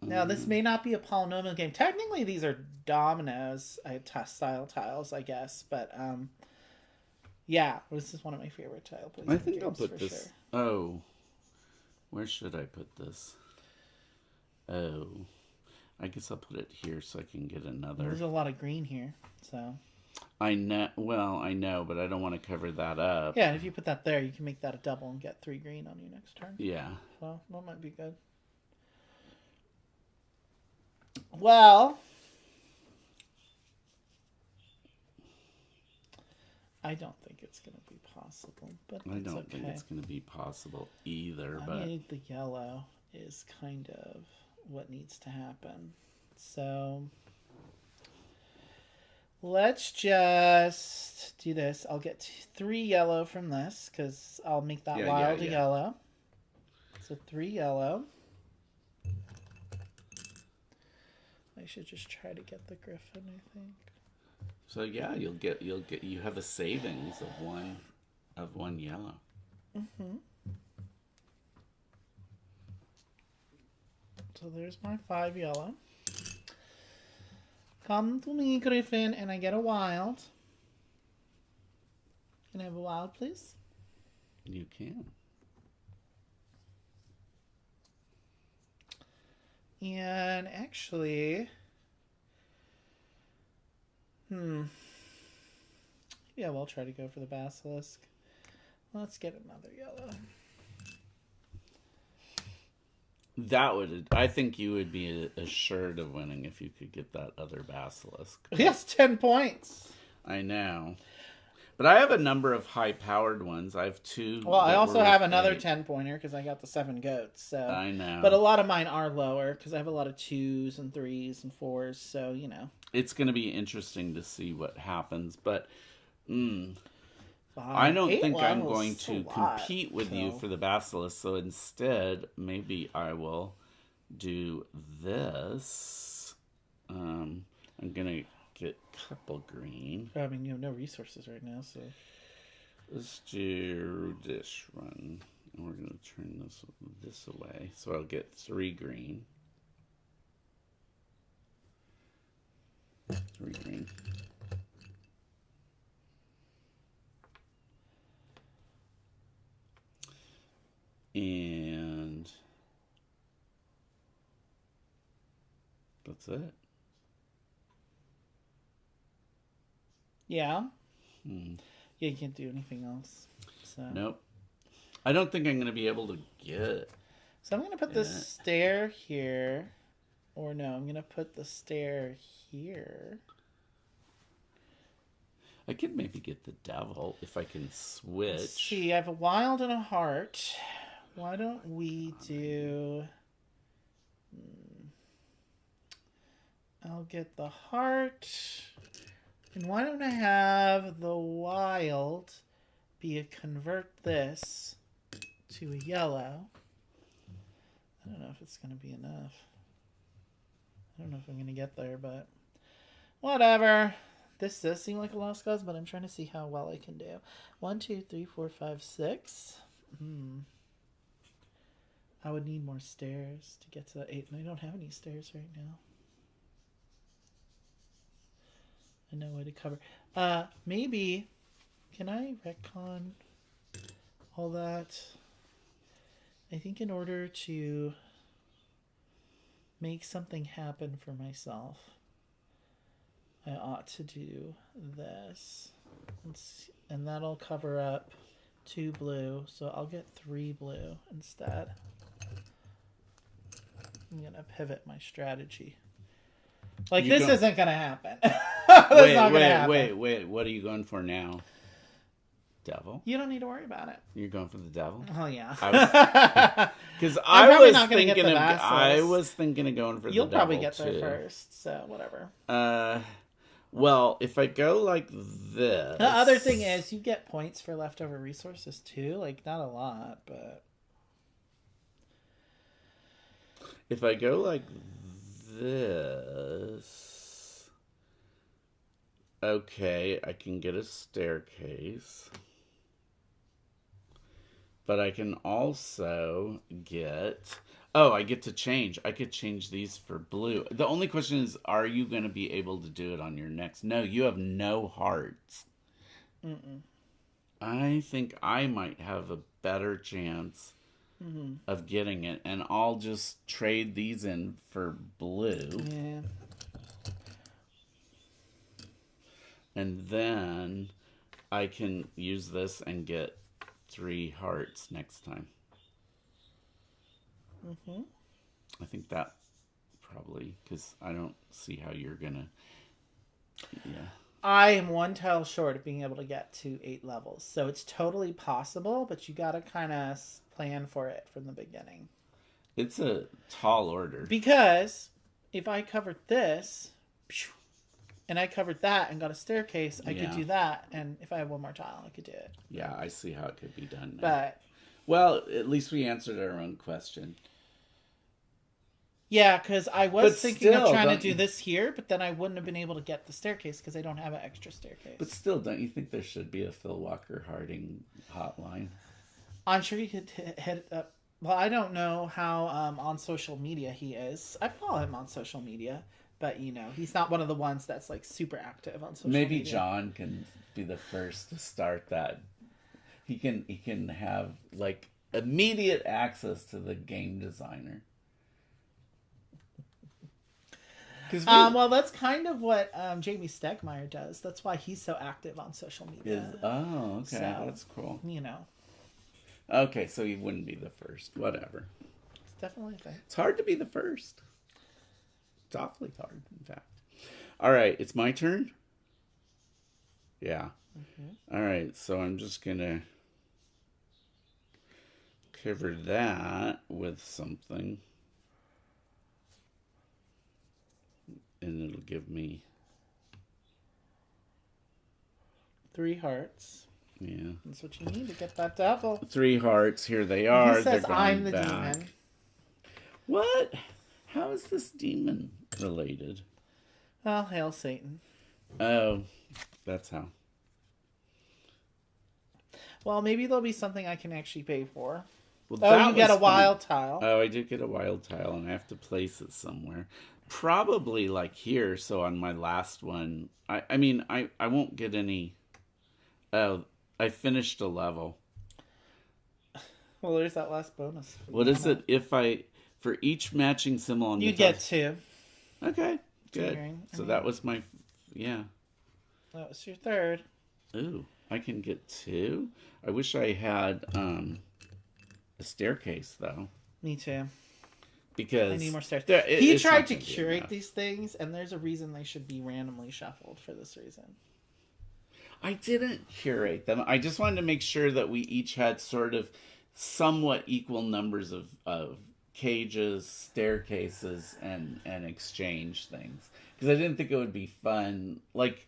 S1: Now, this may not be a polynomial game. Technically, these are dominoes style tiles, I guess. But, yeah, this is one of my favorite tile placement
S2: I think I'll
S1: games
S2: put
S1: for
S2: this.
S1: sure.
S2: Oh, where should I put this? Oh, I guess I'll put it here so I can get another.
S1: There's a lot of green here, so.
S2: I know. Well, I know, but I don't want to cover that up.
S1: Yeah, if you put that there, you can make that a double and get 3 green on your next turn.
S2: Yeah.
S1: So, that might be good. Well, I don't think it's going to be possible, but
S2: I
S1: it's
S2: don't
S1: okay.
S2: think it's going to be possible either.
S1: I
S2: But
S1: mean, the yellow is kind of what needs to happen. So let's just do this. I'll get 3 yellow from this because I'll make that wild a yellow. So 3 yellow. I should just try to get the griffin, I think.
S2: so yeah, you have a savings of one yellow.
S1: Mm-hmm. So there's my 5 yellow. Come to me, Griffin, and I get a wild. Can I have a wild, please?
S2: You can.
S1: And actually, yeah, we'll try to go for the basilisk. Let's get another yellow.
S2: I think you would be assured of winning if you could get that other basilisk.
S1: Yes, 10 points.
S2: I know. But I have a number of high-powered ones. I have 2.
S1: Well, I also have another
S2: 10.
S1: 10-pointer because I got the 7 goats. So
S2: I know.
S1: But a lot of mine are lower because I have a lot of 2s and 3s and 4s. So, you know.
S2: It's going to be interesting to see what happens. But I
S1: 5,
S2: don't
S1: 8
S2: think I'm
S1: levels
S2: going
S1: is a
S2: to
S1: lot,
S2: compete with you
S1: so.
S2: for the basilisk. So instead, maybe I will do this. I'm going to get a couple green.
S1: I mean, you have no resources right now, so.
S2: Let's do this one. And we're going to turn this away. So I'll get 3 green. 3 green. And that's it.
S1: Yeah. Yeah, you can't do anything else. So.
S2: Nope. I don't think I'm going to be able to get it.
S1: So I'm going to put this stair here. Or no, I'm going to put the stair here.
S2: I could maybe get the devil if I can switch.
S1: Let's see, I have a wild and a heart. Why don't we do... I'll get the heart. And why don't I have the wild be a convert this to a yellow? I don't know if it's going to be enough. I don't know if I'm going to get there, but whatever. This does seem like a lost cause, but I'm trying to see how well I can do. 1, 2, 3, 4, 5, 6. I would need more stairs to get to that 8, and I don't have any stairs right now. I know way to cover. Maybe, can I retcon all that? I think in order to make something happen for myself, I ought to do this. And that'll cover up 2 blue, so I'll get 3 blue instead. I'm going to pivot my strategy. Like, this isn't going to happen.
S2: Wait. What are you going for now? Devil?
S1: You don't need to worry about it.
S2: You're going for the devil?
S1: Oh, yeah.
S2: Because I was thinking of going for the devil.
S1: You'll probably get there first, so whatever.
S2: Well, if I go like this...
S1: The other thing is, you get points for leftover resources, too. Like, not a lot, but...
S2: If I go like this... Okay, I can get a staircase. But I can also get... Oh, I get to change. I could change these for blue. The only question is, are you going to be able to do it on your next? No, you have no hearts. I think I might have a better chance of getting it. And I'll just trade these in for blue.
S1: Yeah.
S2: And then I can use this and get 3 hearts next time. I think that probably, because I don't see how you're gonna. Yeah.
S1: I am 1 tile short of being able to get to 8 levels, so it's totally possible, but you gotta kind of plan for it from the beginning.
S2: It's a tall order.
S1: Because if I covered this, and I covered that and got a staircase, I could do that, and if I have 1 more tile, I could do it.
S2: Yeah, I see how it could be done now.
S1: But
S2: well, at least we answered our own question.
S1: Yeah, because I was thinking of trying to do this here, but then I wouldn't have been able to get the staircase because I don't have an extra staircase.
S2: But still, don't you think there should be a Phil Walker Harding hotline?
S1: I'm sure you could hit it up. Well, I don't know how on social media he is. I follow him on social media, but he's not one of the ones that's like super active on social media.
S2: Maybe John can be the first to start that. He can have like immediate access to the game designer.
S1: Well, that's kind of what Jamie Stegmaier does. That's why he's so active on social media.
S2: Okay.
S1: So,
S2: that's cool. Okay, so he wouldn't be the first. Whatever.
S1: It's definitely a thing.
S2: It's hard to be the first. It's awfully hard, in fact. All right, it's my turn? Yeah. All right, so I'm just going to cover that with something. And it'll give me
S1: 3 hearts.
S2: Yeah.
S1: That's what you need to get that devil.
S2: 3 hearts. Here they are.
S1: He says, I'm the
S2: back.
S1: demon.
S2: What? How is this demon related?
S1: Well, hail Satan.
S2: Oh, that's how.
S1: Well, maybe there'll be something I can actually pay for.
S2: Well,
S1: you get a wild tile.
S2: Oh, I did get a wild tile, and I have to place it somewhere. Probably like here, so on my last one. I mean, I won't get any... Oh, I finished a level.
S1: Well, there's that last bonus.
S2: What is it if for each matching symbol on the
S1: You get 2.
S2: Okay, good. So that was my... Yeah.
S1: That was your 3rd.
S2: Ooh, I can get 2? I wish I had a staircase, though.
S1: Me too.
S2: Because
S1: I need more stairs. He tried to curate these things, and there's a reason they should be randomly shuffled for this reason.
S2: I didn't curate them. I just wanted to make sure that we each had sort of somewhat equal numbers of cages, staircases, and exchange things. Because I didn't think it would be fun, like,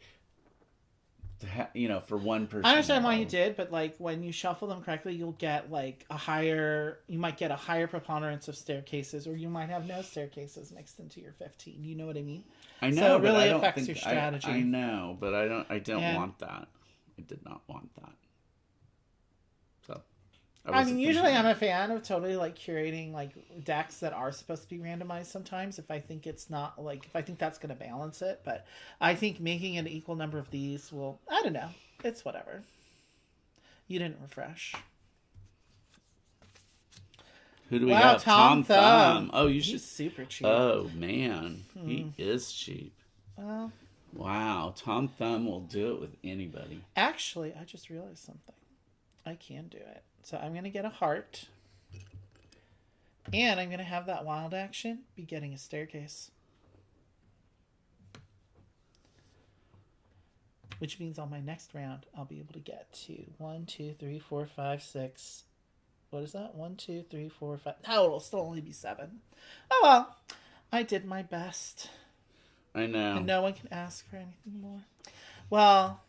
S2: for one person.
S1: I understand why you did, but like when you shuffle them correctly, you'll get like you might get a higher preponderance of staircases, or you might have no staircases mixed into your 15. You know what I mean?
S2: I know,
S1: so it
S2: but
S1: really
S2: I don't
S1: affects
S2: think,
S1: your strategy.
S2: I know, but I don't want that. I did not want that. So,
S1: I mean, usually I'm a fan of totally like curating like decks that are supposed to be randomized sometimes if I think it's not like, if I think that's going to balance it. But I think making an equal number of these will, I don't know. It's whatever. You didn't refresh.
S2: Who do we have? Tom Thumb. Oh,
S1: He's super cheap.
S2: Oh, man. He is cheap.
S1: Well.
S2: Wow. Tom Thumb will do it with anybody.
S1: Actually, I just realized something. I can do it. So I'm going to get a heart. And I'm going to have that wild action be getting a staircase. Which means on my next round, I'll be able to get to 1, 2, 3, 4, 5, 6. What is that? 1, 2, 3, 4, 5. No, it'll still only be 7. Oh well. I did my best.
S2: I know.
S1: And no one can ask for anything more. Well,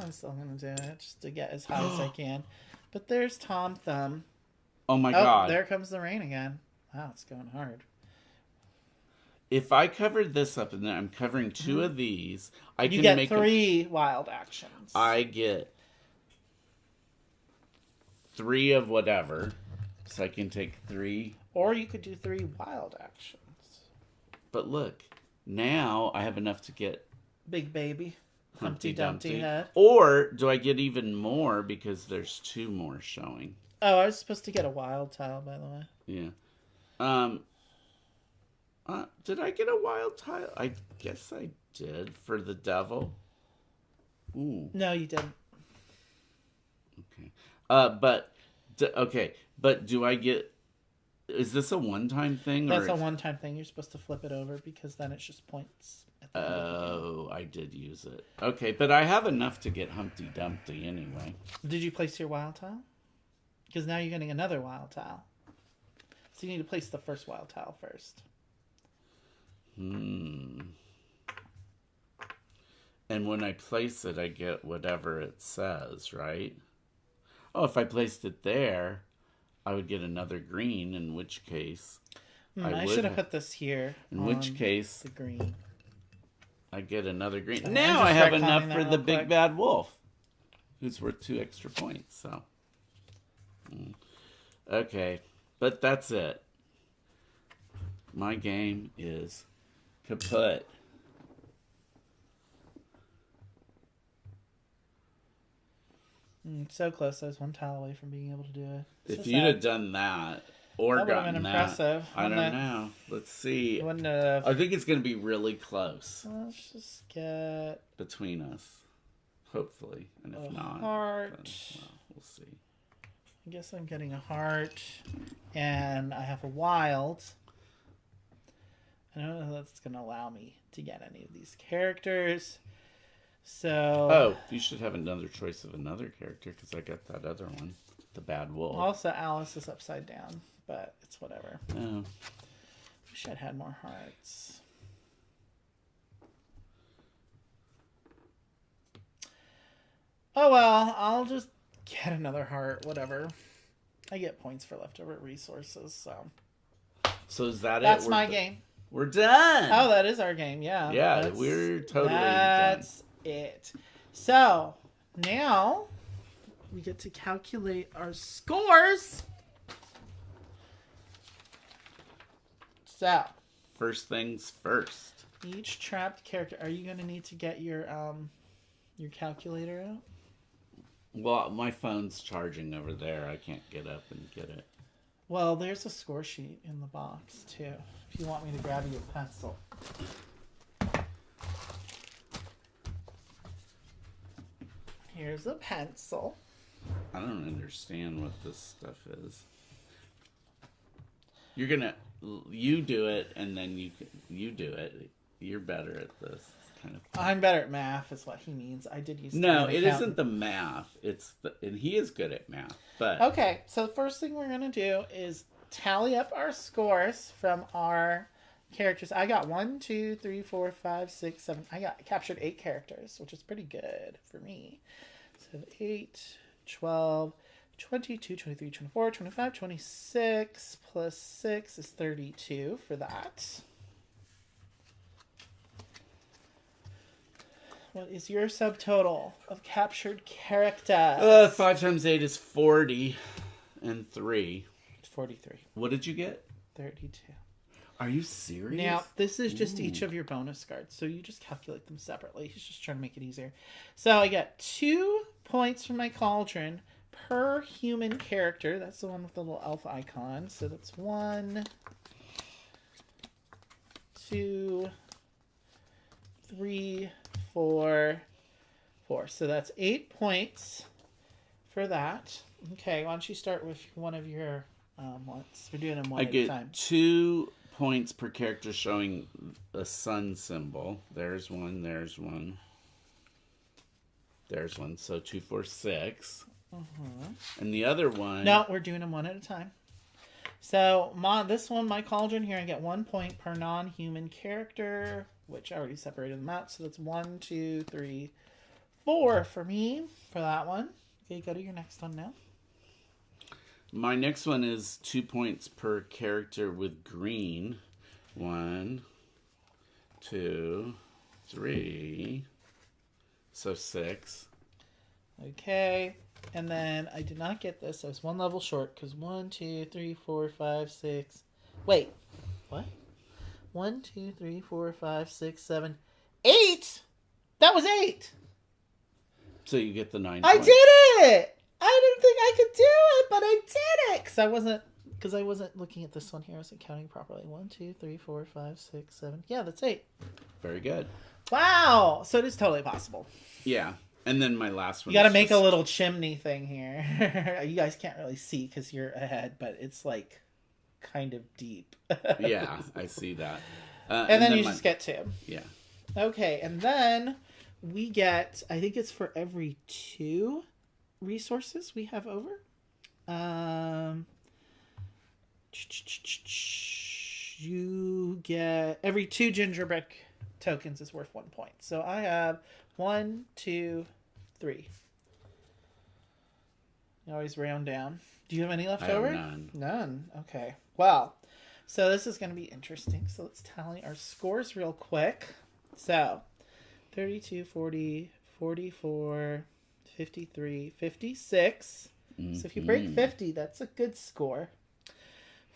S1: I'm still going to do it just to get as high as I can. But there's Tom Thumb.
S2: Oh my God.
S1: There comes the rain again. Wow, it's going hard.
S2: If I covered this up and then I'm covering 2 of these, I can
S1: get
S2: make
S1: 3 wild actions.
S2: I get 3 of whatever. So I can take 3.
S1: Or you could do 3 wild actions.
S2: But look, now I have enough to get
S1: Big Baby. Humpty Dumpty head.
S2: Or do I get even more because there's 2 more showing?
S1: Oh, I was supposed to get a wild tile, by the way.
S2: Yeah. Did I get a wild tile? I guess I did for the devil. Ooh.
S1: No, you didn't.
S2: Okay. But do I get? Is this a one-time thing?
S1: That's a one-time thing. You're supposed to flip it over because then it's just points.
S2: Oh, I did use it. Okay, but I have enough to get Humpty Dumpty anyway.
S1: Did you place your wild tile? Because now you're getting another wild tile. So you need to place the first wild tile first.
S2: And when I place it, I get whatever it says, right? Oh, if I placed it there, I would get another green, in which case...
S1: I should have put this here.
S2: In which case...
S1: The green.
S2: I get another green. Now I have enough for the big bad wolf, who's worth 2 extra points, so... Okay, but that's it. My game is kaput.
S1: So close. I was 1 tile away from being able to do it.
S2: If you'd have done that or
S1: that
S2: gotten
S1: been
S2: that,
S1: impressive,
S2: I don't know. Let's see. I think it's going to be really close.
S1: Let's just get
S2: between us, hopefully, and if not,
S1: heart.
S2: Then, well, we'll see.
S1: I guess I'm getting a heart, and I have a wild. I don't know if that's going to allow me to get any of these characters. So.
S2: Oh, you should have another choice of another character because I got that other one, the bad wolf.
S1: Also, Alice is upside down, but it's whatever.
S2: Oh.
S1: Wish I'd had more hearts. Oh well, I'll just get another heart, whatever. I get points for leftover resources, so.
S2: So is that
S1: That's my game.
S2: We're done.
S1: Oh, that is our game, yeah.
S2: Yeah, we're totally done.
S1: That's it. So, now we get to calculate our scores. So.
S2: First things first.
S1: Each trapped character. Are you going to need to get your calculator out?
S2: Well, my phone's charging over there. I can't get up and get it.
S1: Well, there's a score sheet in the box, too. If you want me to grab you a pencil. Here's a pencil.
S2: I don't understand what this stuff is. You're going to... You do it, and then you do it. You're better at this. Kind of
S1: I'm better at math, is what he means. I did use.
S2: No, it isn't the math. It's and he is good at math. But
S1: okay, so the first thing we're gonna do is tally up our scores from our characters. I got 1, 2, 3, 4, 5, 6, 7. I captured 8 characters, which is pretty good for me. So 8, 12, 22, 23, 24, 25, 26 plus 6 is 32 for that. What is your subtotal of captured characters?
S2: 5 times 8 is 40 and 3.
S1: 43.
S2: What did you get?
S1: 32.
S2: Are you serious?
S1: Now, this is just each of your bonus cards, so you just calculate them separately. He's just trying to make it easier. So I got 2 points from my cauldron per human character. That's the one with the little elf icon. So that's 1, 2, 3, 4, 4. So that's 8 points for that. Okay, why don't you start with one of your ones? We're doing them one at a time.
S2: I get 2 points per character showing a sun symbol. There's one, there's one. There's one. So 2, 4, 6. And the other one...
S1: No, we're doing them one at a time. So this one, my cauldron here, I get 1 point per non-human character, which I already separated them out. So that's 1, 2, 3, 4 for me for that one. Okay, go to your next one now.
S2: My next one is 2 points per character with green. 1, 2, 3. So 6.
S1: Okay. And then I did not get this. I was 1 level short because 1, 2, 3, 4, 5, 6. Wait. What? 1, 2, 3, 4, 5, 6, 7, 8? That was 8.
S2: So you get the 9
S1: I
S2: points.
S1: did it! I didn't think I could do it, but I did it! Because I wasn't looking at this one here. I wasn't counting properly. 1, 2, 3, 4, 5, 6, 7. Yeah, that's 8.
S2: Very good.
S1: Wow! So it is totally possible.
S2: Yeah. And then my last one.
S1: You got to make a little chimney thing here. You guys can't really see because you're ahead, but it's like kind of deep.
S2: Yeah, I see that.
S1: And then you just get 2.
S2: Yeah.
S1: Okay, and then we get, I think it's for every 2 resources we have over. You get every 2 gingerbread tokens is worth 1 point. So I have 1, 2, 3. You always round down. Do you have any left over?
S2: None.
S1: None. Okay. Well, so this is going to be interesting. So let's tally our scores real quick. So 32, 40, 44, 53, 56. So if you break 50, that's a good score.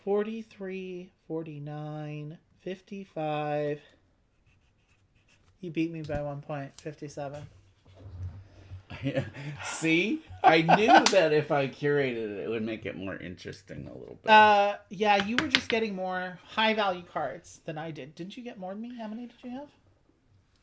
S1: 43, 49, 55. You beat me by 1 point. 57.
S2: See? I knew that if I curated it, it would make it more interesting a little bit.
S1: Yeah, you were just getting more high value cards than I did. Didn't you get more than me? How many did you have?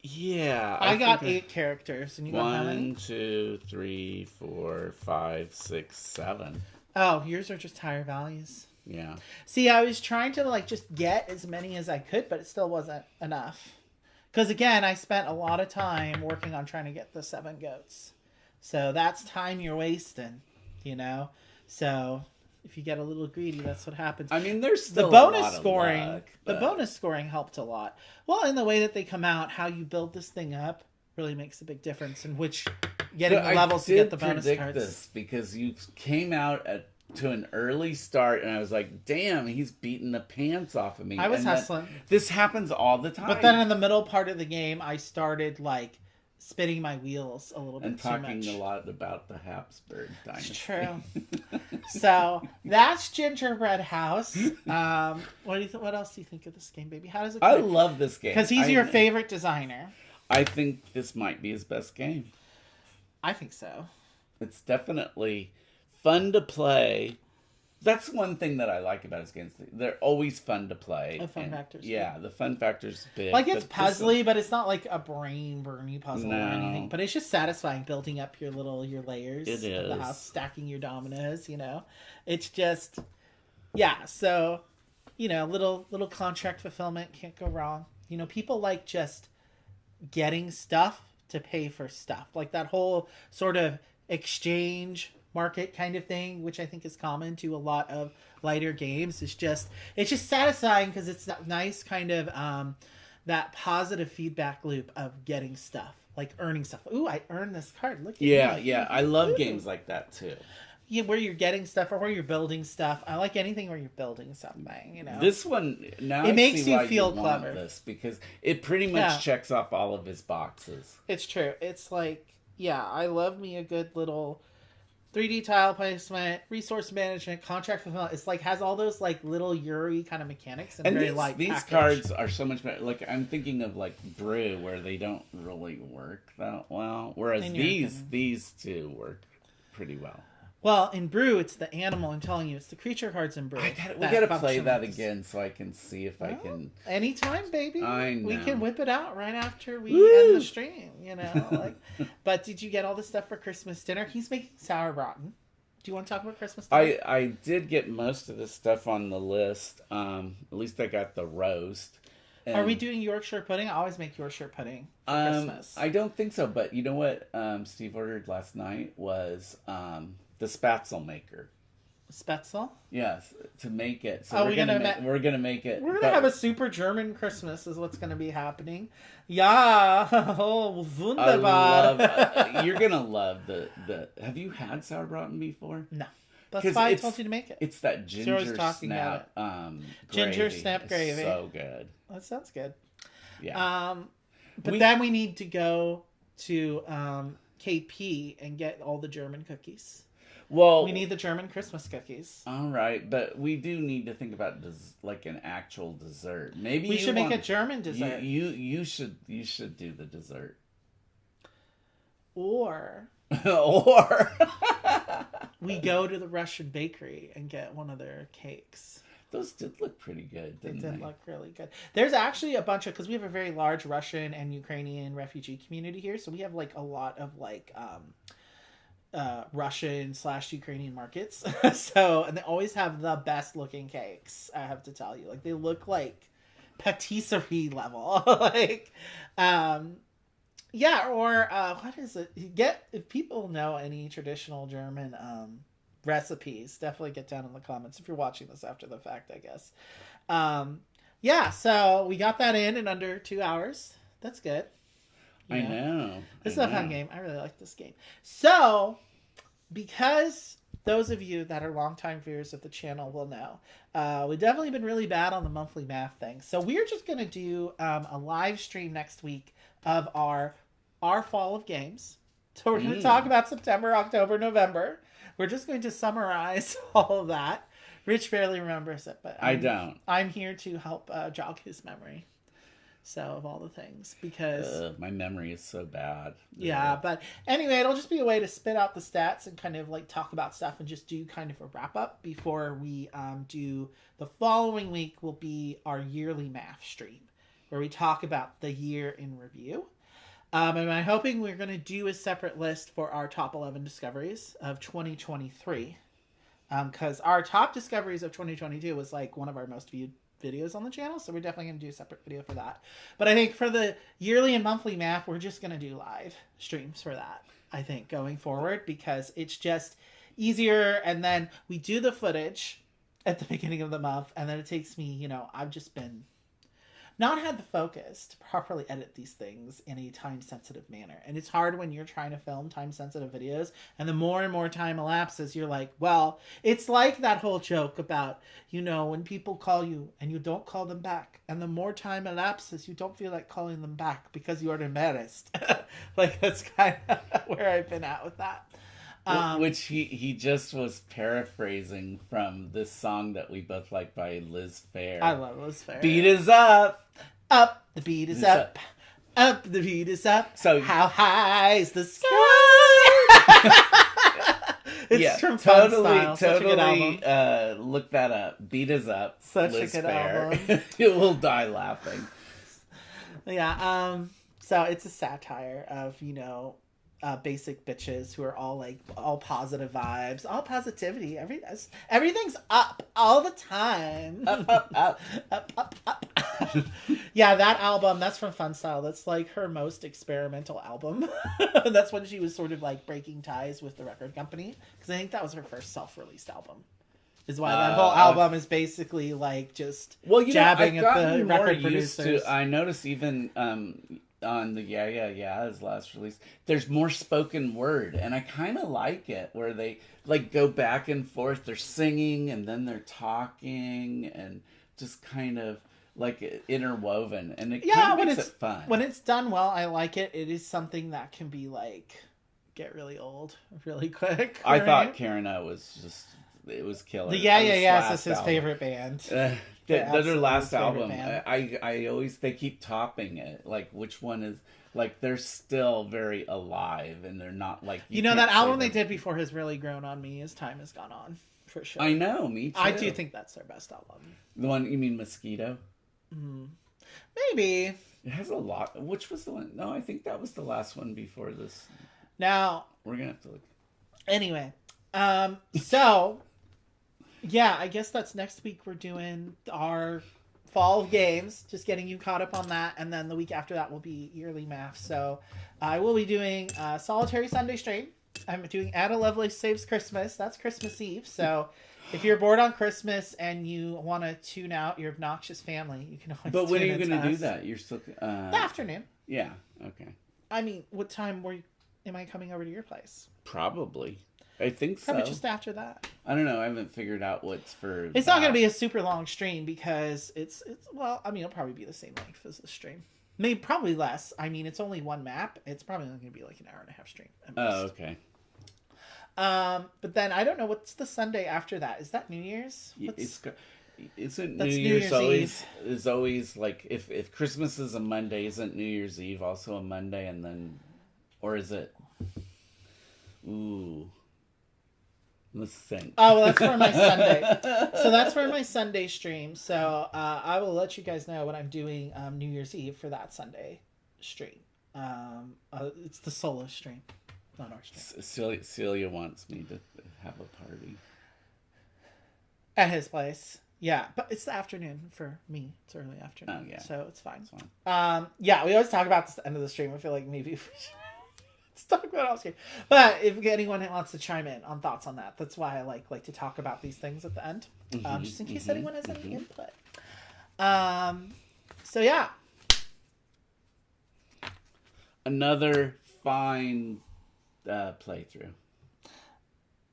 S2: Yeah.
S1: I got 8 characters, and you got how many?
S2: 1, 2, 3, 4, 5, 6, 7.
S1: Oh, yours are just higher values.
S2: Yeah.
S1: See, I was trying to just get as many as I could, but it still wasn't enough. Because again, I spent a lot of time working on trying to get the 7 goats. So that's time you're wasting, So if you get a little greedy, that's what happens.
S2: I mean, there's still
S1: the bonus
S2: a lot
S1: scoring.
S2: of luck,
S1: The bonus scoring helped a lot. Well, in the way that they come out, how you build this thing up really makes a big difference in which getting the levels to get the bonus
S2: cards. I did
S1: cards.
S2: predict this because you came out to an early start, and I was like, "Damn, he's beating the pants off of me."
S1: I was
S2: and
S1: hustling.
S2: This happens all the time.
S1: But then in the middle part of the game, I started spinning my wheels a little bit
S2: and
S1: too much.
S2: talking a lot about the Habsburg dynasty.
S1: It's true. So that's Gingerbread House. What else do you think of this game, baby? How does it?
S2: I love this game
S1: because he's your favorite designer.
S2: I think this might be his best game.
S1: I think so.
S2: It's definitely fun to play. That's one thing that I like about his games. They're always fun to play.
S1: The fun factor's
S2: yeah,
S1: big.
S2: the fun factor's big.
S1: It's puzzly, but it's not like a brain burny puzzle or anything. But it's just satisfying building up your layers
S2: it is.
S1: of the house, stacking your dominoes, It's just so little contract fulfillment can't go wrong. People like just getting stuff to pay for stuff. Like that whole sort of exchange market kind of thing, which I think is common to a lot of lighter games. It's just satisfying because it's that nice kind of that positive feedback loop of getting stuff, like earning stuff. Ooh, I earned this card. Look at me.
S2: Yeah. I love games like that too.
S1: Yeah, where you're getting stuff or where you're building stuff. I like anything where you're building something, you know.
S2: This one, now
S1: it
S2: I
S1: makes
S2: see
S1: you
S2: why
S1: feel
S2: you
S1: clever.
S2: want this, because it pretty much checks off all of his boxes.
S1: It's true. It's like, yeah, I love me a good little 3D tile placement, resource management, contract fulfillment. It's like has all those like little Yuri kind of mechanics and very light
S2: these
S1: package.
S2: cards are so much better. Like I'm thinking of like Brew, where they don't really work that well, whereas these two work pretty well.
S1: Well, in Brew, it's the animal. I'm telling you, it's the creature cards in Brew.
S2: We gotta play that again so I can see if I can.
S1: Anytime, baby.
S2: I know.
S1: We can whip it out right after we end the stream. You know, like. But did you get all the stuff for Christmas dinner? He's making sauerbraten. Do you want to talk about Christmas dinner?
S2: I did get most of the stuff on the list. At least I got the roast.
S1: Are we doing Yorkshire pudding? I always make Yorkshire pudding for Christmas.
S2: I don't think so, but you know what Steve ordered last night was the spatzel maker.
S1: Spatzel?
S2: Yes, to make it. So we're gonna make it.
S1: We're gonna have a super German Christmas is what's gonna be happening. Yeah, oh, wunderbar.
S2: You're gonna love the. Have you had sauerbraten before?
S1: No. That's why I told you to make it.
S2: It's that ginger snap
S1: ginger snap gravy.
S2: So good.
S1: That sounds good.
S2: Yeah.
S1: But then we need to go to KP and get all the German cookies.
S2: Well,
S1: we need the German Christmas cookies.
S2: All right, but we do need to think about like an actual dessert. Maybe
S1: we should make a German dessert.
S2: You should do the dessert.
S1: Or we go to the Russian bakery and get one of their cakes.
S2: Those did look pretty good, didn't they?
S1: They did look really good. There's actually a bunch of, because we have a very large Russian and Ukrainian refugee community here, so we have like a lot of like Russian/Ukrainian markets. So, and they always have the best looking cakes, I have to tell you. Like they look like patisserie level. Like yeah, or what is it? If people know any traditional German recipes, definitely get down in the comments if you're watching this after the fact, I guess. Yeah, so we got that in under 2 hours. That's good.
S2: I know.
S1: This is a fun game. I really like this game. So, because those of you that are longtime viewers of the channel will know, we've definitely been really bad on the monthly math thing. So we're just going to do a live stream next week of our fall of games. So we're going to talk about September, October, November. We're just going to summarize all of that. Rich barely remembers it, but
S2: I don't.
S1: I'm here to help jog his memory. So, of all the things, because
S2: my memory is so bad.
S1: Yeah, but anyway, it'll just be a way to spit out the stats and kind of like talk about stuff and just do kind of a wrap up before we do the following week will be our yearly math stream where we talk about the year in review. And I'm hoping we're going to do a separate list for our top 11 discoveries of 2023. Because our top discoveries of 2022 was like one of our most viewed videos on the channel, so we're definitely going to do a separate video for that. But I think for the yearly and monthly math, we're just going to do live streams for that, I think, going forward, because it's just easier. And then we do the footage at the beginning of the month, and then it takes me, I've just been not had the focus to properly edit these things in a time-sensitive manner. And it's hard when you're trying to film time-sensitive videos, and the more and more time elapses, you're like, well, it's like that whole joke about, when people call you and you don't call them back, and the more time elapses, you don't feel like calling them back because you are embarrassed. Like, that's kind of where I've been at with that.
S2: Which he just was paraphrasing from this song that we both like by Liz Phair.
S1: I love Liz Phair.
S2: Beat is up.
S1: Up, the beat is up. Up, the beat is up.
S2: So
S1: how high is the sky? It's from
S2: totally.
S1: Such a good
S2: Totally. Look that up. Beat is up.
S1: Such
S2: Liz
S1: a good
S2: Phair.
S1: album.
S2: You will die laughing.
S1: Yeah. So it's a satire of basic bitches who are all positive vibes, all positivity. Everything's up all the time.
S2: Up, up, up.
S1: Up, up, up. Yeah, that album, that's from Fun Style. That's like her most experimental album. That's when she was sort of like breaking ties with the record company. Because I think that was her first self-released album. Is why that whole album is basically like just jabbing at the record producers.
S2: I noticed even on the his last release, there's more spoken word, and I kind of like it where they like go back and forth. They're singing and then they're talking, and just kind of like interwoven, and it kind of makes it fun.
S1: When it's done well, I like it. It is something that can be like get really old really quick.
S2: I thought Karina was just. It was killer.
S1: The Yes is his favorite band.
S2: Their last album. I always they keep topping it. Like which one is like they're still very alive and they're not like
S1: you know that album they did before has really grown on me as time has gone on for sure.
S2: I know, me too.
S1: I do think that's their best album.
S2: The one you mean Mosquito?
S1: Maybe
S2: it has a lot. Which was the one? No, I think that was the last one before this.
S1: Now
S2: we're gonna have to look.
S1: Anyway, so. Yeah, I guess that's next week. We're doing our fall games, just getting you caught up on that. And then the week after that will be yearly math. So I will be doing Solitary Sunday stream. I'm doing Ada Lovelace Saves Christmas. That's Christmas Eve. So if you're bored on Christmas and you want to tune out your obnoxious family, you can always
S2: But when are you
S1: going to
S2: do that? You're still...
S1: the afternoon.
S2: Yeah, okay.
S1: I mean, what time am I coming over to your place?
S2: Probably. I think so.
S1: Probably just after that.
S2: I don't know. I haven't figured out what's for.
S1: It's not going to be a super long stream because it's well. I mean, it'll probably be the same length as the stream. Maybe probably less. I mean, it's only one map. It's probably only going to be like an hour and a half stream.
S2: Oh, okay.
S1: But then I don't know what's the Sunday after that. Is that New Year's?
S2: Isn't New Year's always Eve. Is always like if Christmas is a Monday, isn't New Year's Eve also a Monday, and then, or is it? Ooh. Let's think.
S1: Oh, well, that's for my Sunday. So that's for my Sunday stream. So I will let you guys know what I'm doing New Year's Eve for that Sunday stream. It's the solo stream, not our stream.
S2: Celia wants me to have a party
S1: at his place. Yeah, but it's the afternoon for me. It's early afternoon.
S2: Oh, yeah.
S1: So it's fine. Yeah, we always talk about this at the end of the stream. I feel like maybe we should... Let's talk about off screen. But if anyone wants to chime in on thoughts on that, that's why I like to talk about these things at the end, just in case anyone has any input. So yeah, another
S2: fine playthrough.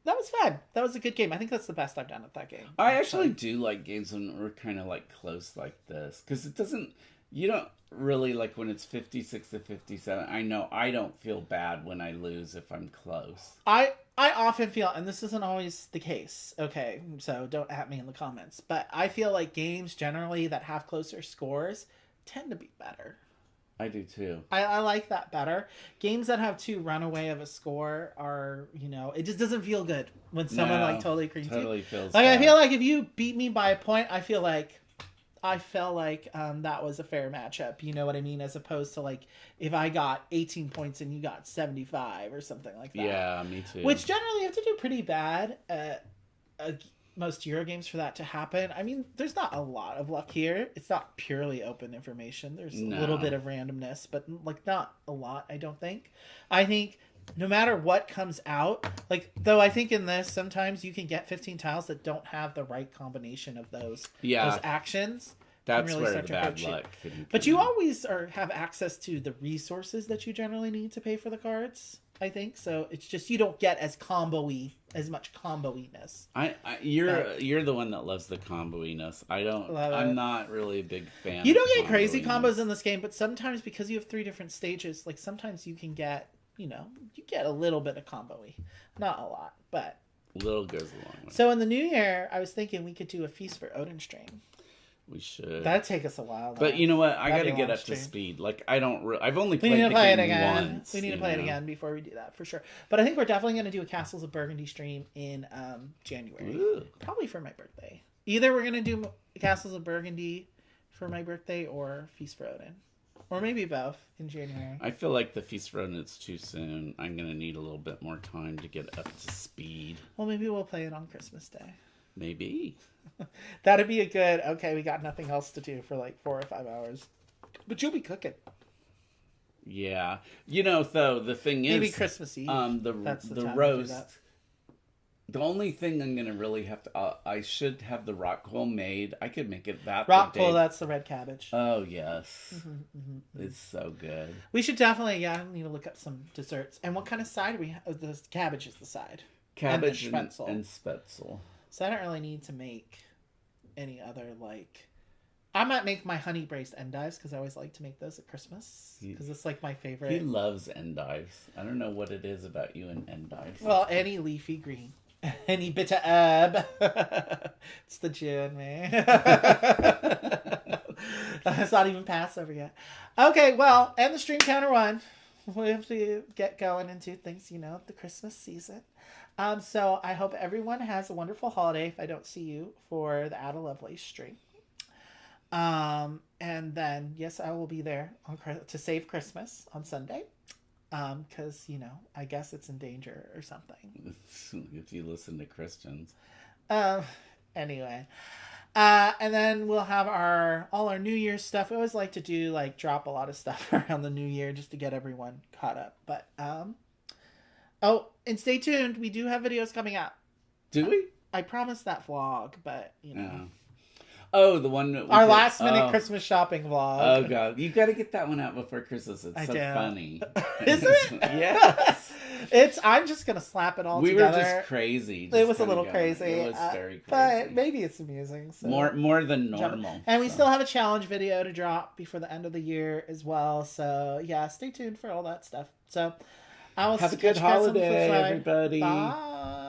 S1: That was fun. That was a good game. I think that's the best I've done at that game.
S2: I actually do like games when we're kind of like close like this because it doesn't. You don't really like when it's 56 to 57. I know I don't feel bad when I lose if I'm close.
S1: I often feel, and this isn't always the case, okay, so don't at me in the comments, but I feel like games generally that have closer scores tend to be better.
S2: I do too.
S1: I like that better. Games that have too runaway of a score are, it just doesn't feel good when someone totally creams you.
S2: Feels
S1: like
S2: bad.
S1: I feel like if you beat me by a point, I felt like that was a fair matchup. You know what I mean? As opposed to like if I got 18 points and you got 75 or something like that.
S2: Yeah, me too.
S1: Which generally you have to do pretty bad at most Euro games for that to happen. I mean, there's not a lot of luck here. It's not purely open information. There's a little bit of randomness, but like not a lot, I don't think. I think no matter what comes out, though I think in this, sometimes you can get 15 tiles that don't have the right combination of those actions.
S2: That's really where the bad luck can
S1: But you always have access to the resources that you generally need to pay for the cards, I think. So it's just you don't get as much combo-iness.
S2: You're the one that loves the combo-iness. I'm not really a big fan.
S1: You don't get crazy combos in this game, but sometimes because you have 3 different stages, like sometimes you can get you get a little bit of combo-y. Not a lot, but
S2: little goes a long way.
S1: So in the new year, I was thinking we could do a Feast for Odin stream.
S2: We should.
S1: That'd take us a while.
S2: But you know what? I got to get up to speed. Like I've only played the game once.
S1: We need to play it again before we do that for sure. But I think we're definitely going to do a Castles of Burgundy stream in January.
S2: Ooh.
S1: Probably for my birthday. Either we're going to do Castles of Burgundy for my birthday or Feast for Odin. Or maybe both in January.
S2: I feel like the Feast for Odin is too soon. I'm going to need a little bit more time to get up to speed.
S1: Well, maybe we'll play it on Christmas Day.
S2: Maybe.
S1: That'd be a good, okay, we got nothing else to do for like 4 or 5 hours. But you'll be cooking.
S2: Yeah. You know, though, the thing is...
S1: Maybe Christmas Eve.
S2: That's the roast... The only thing I'm going to really have to... I should have the rock coal made. I could make it that
S1: rock coal, that's the red cabbage.
S2: Oh, yes. It's so good.
S1: We should definitely, need to look up some desserts. And what kind of side do we have? The cabbage is the side.
S2: Cabbage and Spätzle.
S1: So I don't really need to make any other, like... I might make my honey braised endives, because I always like to make those at Christmas. Because it's like my favorite.
S2: He loves endives. I don't know what it is about you and endives.
S1: Well, any leafy green. Any bitter herb. It's the June, man. It's not even Passover yet. Okay, well, and the stream counter one. We have to get going into things, the Christmas season. So I hope everyone has a wonderful holiday if I don't see you for the Ada Lovelace stream. And then, yes, I will be there to save Christmas on Sunday. Because, I guess it's in danger or something.
S2: If you listen to Christians.
S1: Anyway. And then we'll have all our New Year's stuff. We always like to do, drop a lot of stuff around the New Year just to get everyone caught up. But, and stay tuned. We do have videos coming out.
S2: Do we?
S1: I promised that vlog, but,
S2: Oh, the one that
S1: our last minute Christmas shopping vlog.
S2: Oh god, you got to get that one out before Christmas. It's so funny.
S1: Is it? Yes. I'm just gonna slap it all together.
S2: We were just crazy.
S1: It was a little crazy.
S2: It was very crazy,
S1: but maybe it's amusing. So.
S2: More than normal.
S1: And we still have a challenge video to drop before the end of the year as well. So yeah, stay tuned for all that stuff. So I will
S2: have a good holiday, everybody.
S1: Bye.